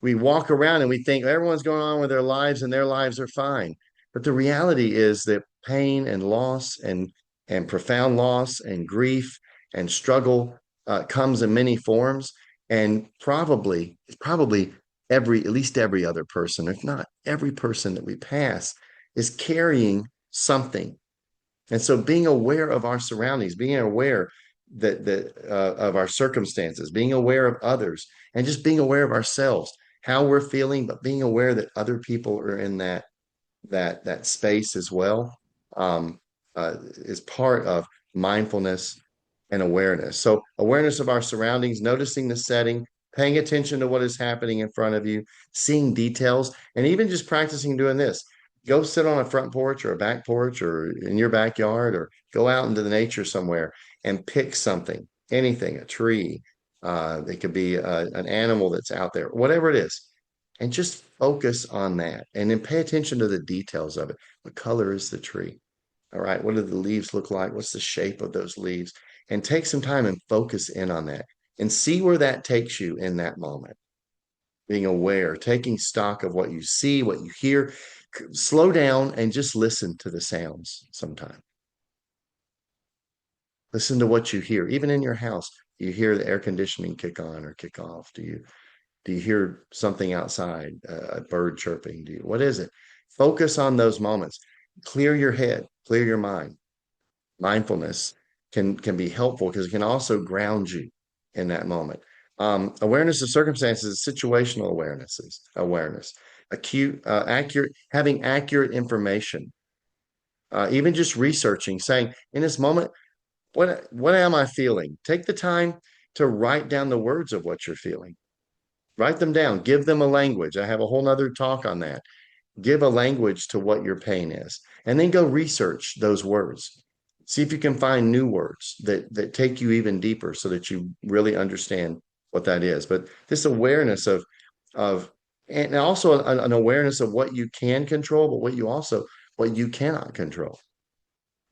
We walk around and we think everyone's going on with their lives and their lives are fine. But the reality is that pain and loss and profound loss and grief and struggle comes in many forms. And probably at least every other person, if not every person that we pass, is carrying something. And so being aware of our surroundings, being aware that of our circumstances, being aware of others, and just being aware of ourselves, how we're feeling, but being aware that other people are in that space as well, is part of mindfulness and awareness. So awareness of our surroundings, noticing the setting, paying attention to what is happening in front of you, seeing details, and even just practicing doing this. Go sit on a front porch or a back porch or in your backyard or go out into the nature somewhere and pick something, anything, a tree. It could be an animal that's out there, whatever it is, and just focus on that. And then pay attention to the details of it. What color is the tree? All right. What do the leaves look like? What's the shape of those leaves? And take some time and focus in on that and see where that takes you in that moment. Being aware, taking stock of what you see, what you hear. Slow down and just listen to the sounds sometime. Listen to what you hear. Even in your house, you hear the air conditioning kick on or kick off. Do you hear something outside, a bird chirping? What is it? Focus on those moments. Clear your head, clear your mind. Mindfulness can be helpful because it can also ground you in that moment. Awareness of circumstances, situational awareness, acute, accurate, having accurate information, even just researching, saying in this moment, What am I feeling? Take the time to write down the words of what you're feeling. Write them down. Give them a language. I have a whole nother talk on that. Give a language to what your pain is, and then go research those words. See if you can find new words that take you even deeper so that you really understand what that is. But this awareness of and also an awareness of what you can control, but what you cannot control.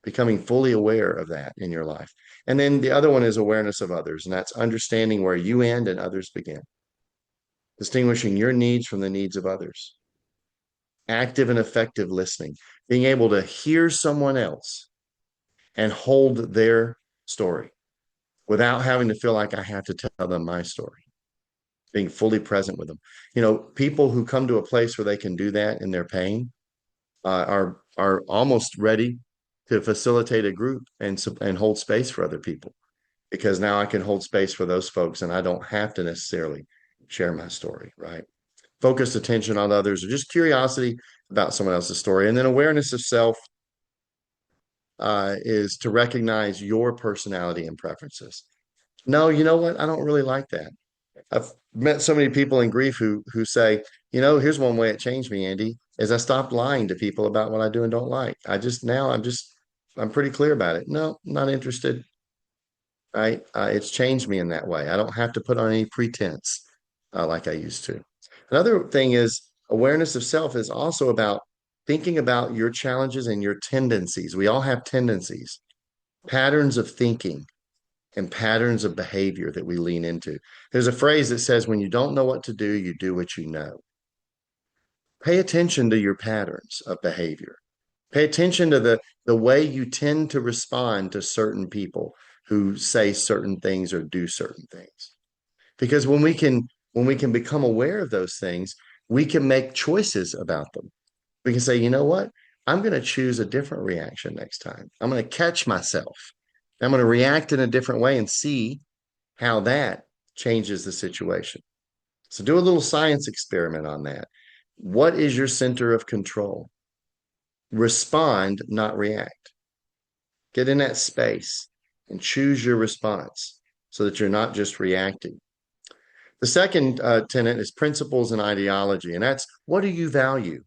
Becoming fully aware of that in your life. And then the other one is awareness of others, and that's understanding where you end and others begin, distinguishing your needs from the needs of others, active and effective listening, being able to hear someone else and hold their story without having to feel like I have to tell them my story, being fully present with them. People who come to a place where they can do that in their pain are almost ready to facilitate a group and hold space for other people, because now I can hold space for those folks and I don't have to necessarily share my story, right? Focused attention on others or just curiosity about someone else's story. And then awareness of self is to recognize your personality and preferences. No, you know what? I don't really like that. I've met so many people in grief who say, here's one way it changed me, Andy, is I stopped lying to people about what I do and don't like. I'm pretty clear about it. No, I'm not interested. Right? It's changed me in that way. I don't have to put on any pretense like I used to. Another thing is awareness of self is also about thinking about your challenges and your tendencies. We all have tendencies, patterns of thinking, and patterns of behavior that we lean into. There's a phrase that says, when you don't know what to do, you do what you know. Pay attention to your patterns of behavior. Pay attention to the way you tend to respond to certain people who say certain things or do certain things. Because when we can become aware of those things, we can make choices about them. We can say, you know what? I'm going to choose a different reaction next time. I'm going to catch myself. I'm going to react in a different way and see how that changes the situation. So do a little science experiment on that. What is your center of control? Respond, not react. Get in that space and choose your response so that you're not just reacting. The second tenet is principles and ideology, and that's, what do you value?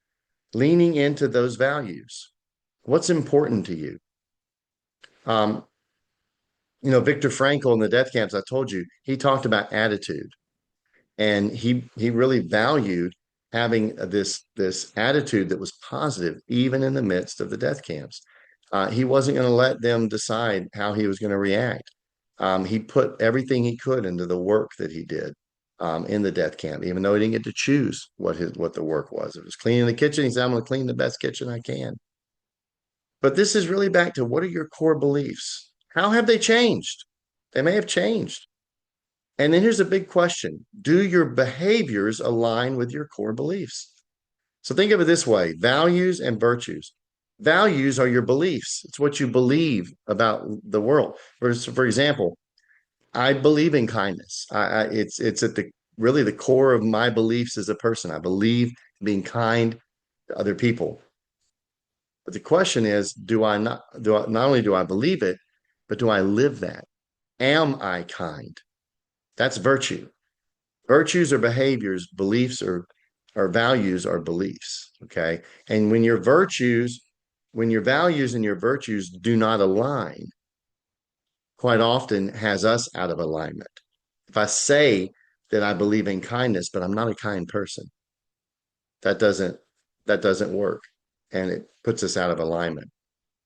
Leaning into those values. What's important to you? Um, Viktor Frankl in the death camps, I told you, he talked about attitude, and he really valued having this attitude that was positive, even in the midst of the death camps. He wasn't going to let them decide how he was going to react. He put everything he could into the work that he did in the death camp, even though he didn't get to choose what the work was. It was cleaning the kitchen. He said, "I'm going to clean the best kitchen I can." But this is really back to, what are your core beliefs? How have they changed? They may have changed. And then here's a big question. Do your behaviors align with your core beliefs? So think of it this way: values and virtues. Values are your beliefs. It's what you believe about the world. For example, I believe in kindness. It's at the really the core of my beliefs as a person. I believe being kind to other people. But the question is, not only do I believe it, but do I live that? Am I kind? That's virtue. Virtues are behaviors, beliefs or values are beliefs. Okay. And when your values and your virtues do not align, quite often has us out of alignment. If I say that I believe in kindness, but I'm not a kind person, that doesn't that doesn't work. And it puts us out of alignment.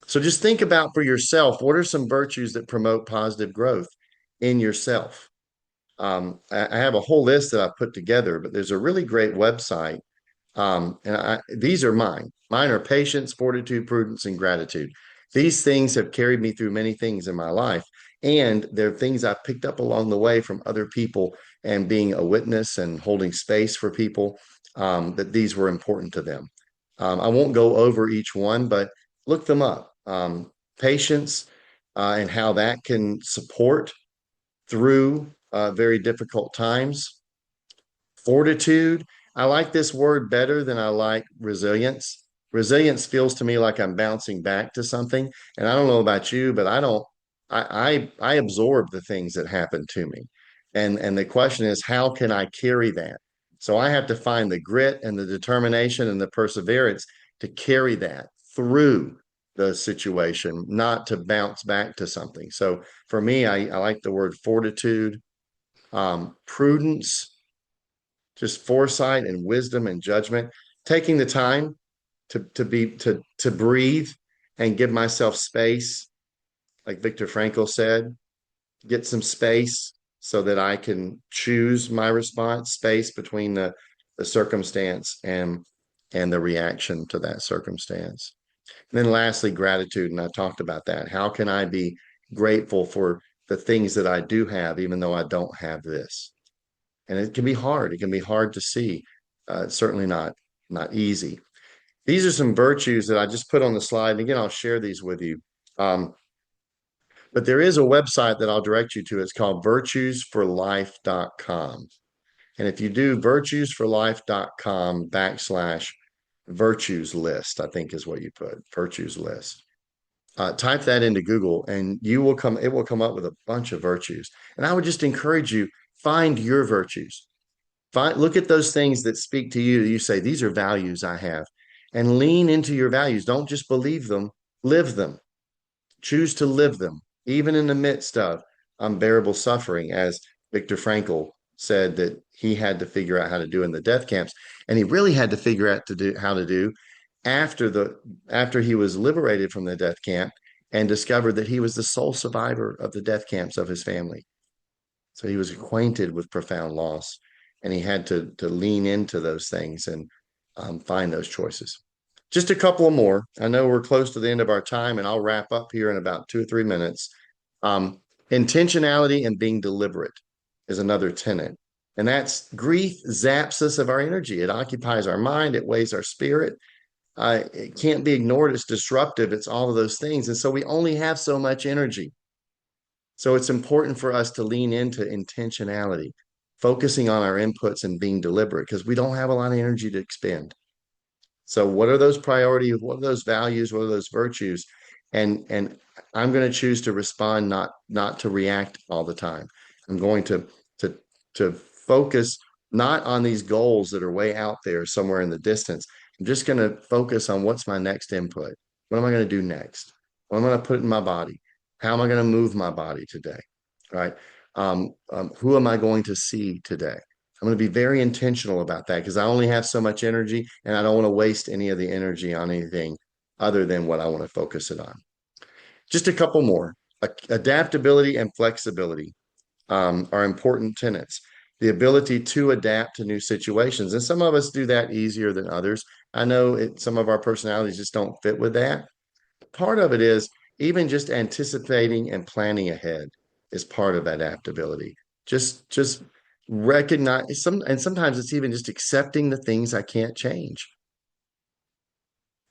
So just think about for yourself, what are some virtues that promote positive growth in yourself? I have a whole list that I've put together, but there's a really great website. These are mine. Mine are patience, fortitude, prudence, and gratitude. These things have carried me through many things in my life. And they're things I've picked up along the way from other people and being a witness and holding space for people, that these were important to them. I won't go over each one, but look them up. Patience and how that can support through very difficult times. Fortitude. I like this word better than I like resilience. Resilience feels to me like I'm bouncing back to something. And I don't know about you, but I absorb the things that happen to me. And the question is, how can I carry that? So I have to find the grit and the determination and the perseverance to carry that through the situation, not to bounce back to something. So for me, I like the word fortitude, prudence, just foresight and wisdom and judgment, taking the time to breathe and give myself space, like Viktor Frankl said, get some space so that I can choose my response, space between the circumstance and the reaction to that circumstance. And then lastly, gratitude. And I talked about that. How can I be grateful for the things that I do have, even though I don't have this? And it can be hard. It can be hard to see. Certainly not easy. These are some virtues that I just put on the slide. And again, I'll share these with you. But there is a website that I'll direct you to. It's called virtuesforlife.com. And if you do virtuesforlife.com /virtues list, I think is what you put, virtues list. Type that into Google and it will come up with a bunch of virtues. And I would just encourage you, find your virtues. Look at those things that speak to you. You say, these are values I have, and lean into your values. Don't just believe them, live them. Choose to live them, even in the midst of unbearable suffering, as Viktor Frankl said that he had to figure out how to do in the death camps. And he really had to figure out how to do after he was liberated from the death camp and discovered that he was the sole survivor of the death camps of his family. So he was acquainted with profound loss, and he had to lean into those things and find those choices. Just a couple more. I know we're close to the end of our time, and I'll wrap up here in about 2 or 3 minutes. Intentionality and being deliberate is another tenet. And that's grief zaps us of our energy. It occupies our mind. It weighs our spirit. It can't be ignored. It's disruptive. It's all of those things. And so we only have so much energy. So it's important for us to lean into intentionality, focusing on our inputs and being deliberate because we don't have a lot of energy to expend. So what are those priorities? What are those values? What are those virtues? And I'm going to choose to respond, not to react all the time. I'm going to to focus not on these goals that are way out there somewhere in the distance. I'm just going to focus on what's my next input. What am I going to do next? What am I going to put in my body? How am I going to move my body today? Right? Who am I going to see today? I'm going to be very intentional about that because I only have so much energy and I don't want to waste any of the energy on anything other than what I want to focus it on. Just a couple more. Adaptability and flexibility are important tenets. The ability to adapt to new situations. And some of us do that easier than others. I know some of our personalities just don't fit with that. Part of it is even just anticipating and planning ahead is part of adaptability. Just recognize and sometimes it's even just accepting the things I can't change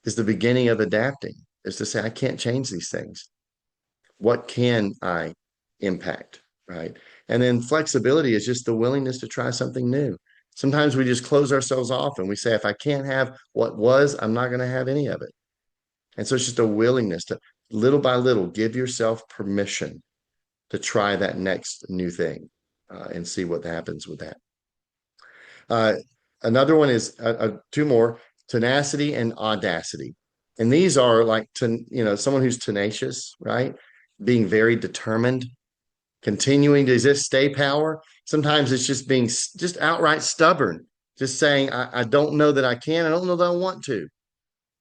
is the beginning of adapting, is to say, I can't change these things. What can I impact? Right. And then flexibility is just the willingness to try something new. Sometimes we just close ourselves off and we say, if I can't have what was, I'm not going to have any of it. And so it's just a willingness to little by little give yourself permission to try that next new thing and see what happens with that. Another one is two more, tenacity and audacity. And these are like, someone who's tenacious, right? Being very determined, continuing to exist, stay power. Sometimes it's just being just outright stubborn, just saying, I don't know that I can. I don't know that I want to,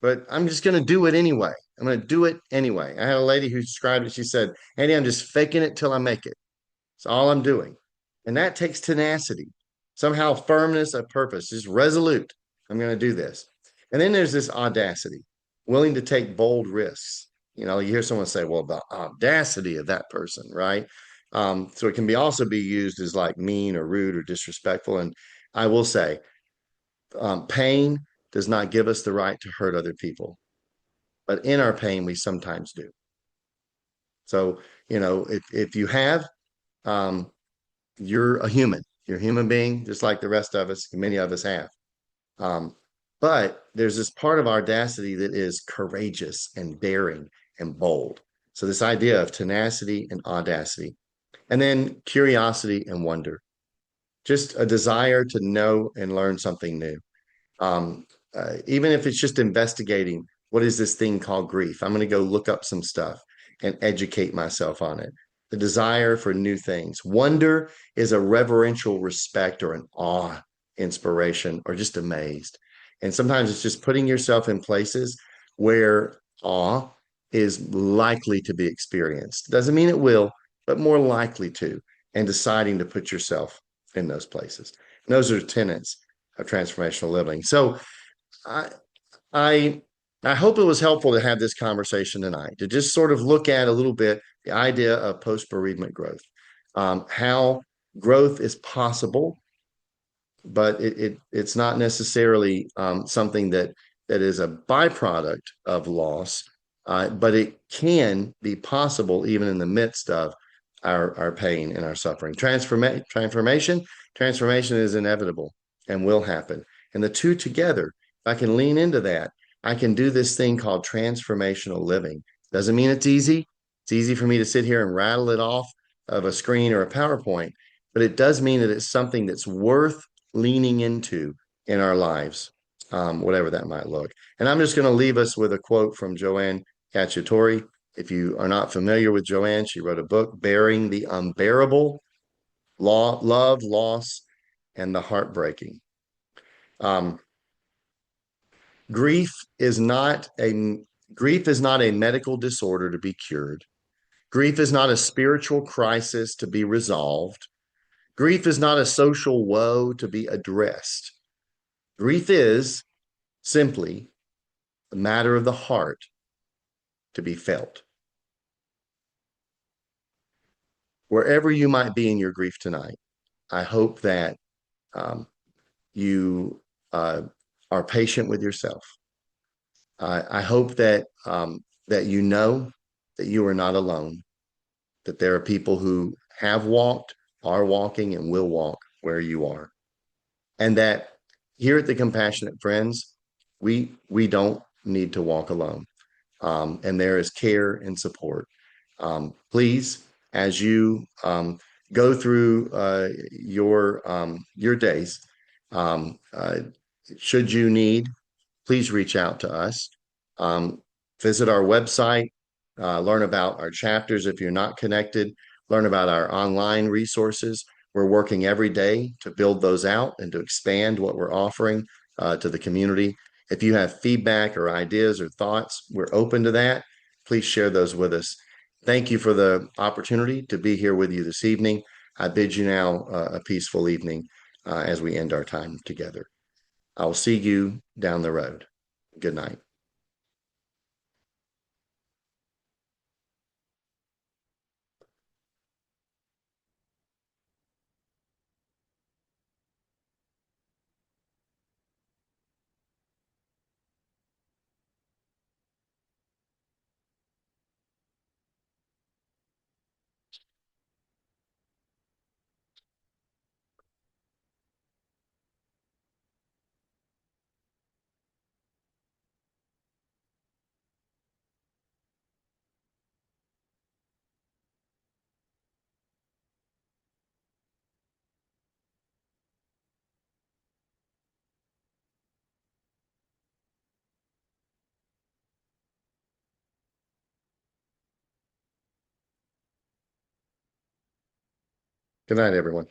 but I'm just going to do it anyway. I'm going to do it anyway. I had a lady who described it. She said, Andy, I'm just faking it till I make it. It's all I'm doing. And that takes tenacity, somehow firmness of purpose, just resolute. I'm going to do this. And then there's this audacity, willing to take bold risks. You hear someone say, well, the audacity of that person, right? So it can also be used as like mean or rude or disrespectful. And I will say, pain does not give us the right to hurt other people. But in our pain, we sometimes do. So, if you have, you're a human. You're a human being, just like the rest of us. Many of us have. But there's this part of our audacity that is courageous and daring and bold. So this idea of tenacity and audacity, and then curiosity and wonder, just a desire to know and learn something new. Um, Even if it's just investigating what is this thing called grief, I'm going to go look up some stuff and educate myself on it. The desire for new things. Wonder is a reverential respect or an awe, inspiration, or just amazed. And sometimes it's just putting yourself in places where awe is likely to be experienced. Doesn't mean it will, but more likely to, and deciding to put yourself in those places. And those are tenets of transformational living. So I I I hope it was helpful to have this conversation tonight, to just sort of look at a little bit the idea of post-bereavement growth, how growth is possible, but it's not necessarily something that is a byproduct of loss, but it can be possible even in the midst of our pain and our suffering. Transformation is inevitable and will happen. And the two together, if I can lean into that, I can do this thing called transformational living. Doesn't mean it's easy. It's easy for me to sit here and rattle it off of a screen or a PowerPoint, but it does mean that it's something that's worth leaning into in our lives, whatever that might look. And I'm just going to leave us with a quote from Joanne Cacciatore. If you are not familiar with Joanne, she wrote a book, Bearing the Unbearable, Love, Loss, and the Heartbreaking. Um, grief is not a grief is not a medical disorder to be cured. Grief is not a spiritual crisis to be resolved. Grief is not a social woe to be addressed. Grief is simply a matter of the heart to be felt. Wherever you might be in your grief tonight, I hope that you are patient with yourself. I hope that that you know that you are not alone, that there are people who have walked, are walking, and will walk where you are, and that here at the Compassionate Friends, we don't need to walk alone, and there is care and support. Please, as you go through your days, um, uh, should you need, please reach out to us. Um, Visit our website, learn about our chapters if you're not connected, learn about our online resources. We're working every day to build those out and to expand what we're offering to the community. If you have feedback or ideas or thoughts, we're open to that. Please share those with us. Thank you for the opportunity to be here with you this evening. I bid you now a peaceful evening as we end our time together. I'll see you down the road. Good night. Good night, everyone.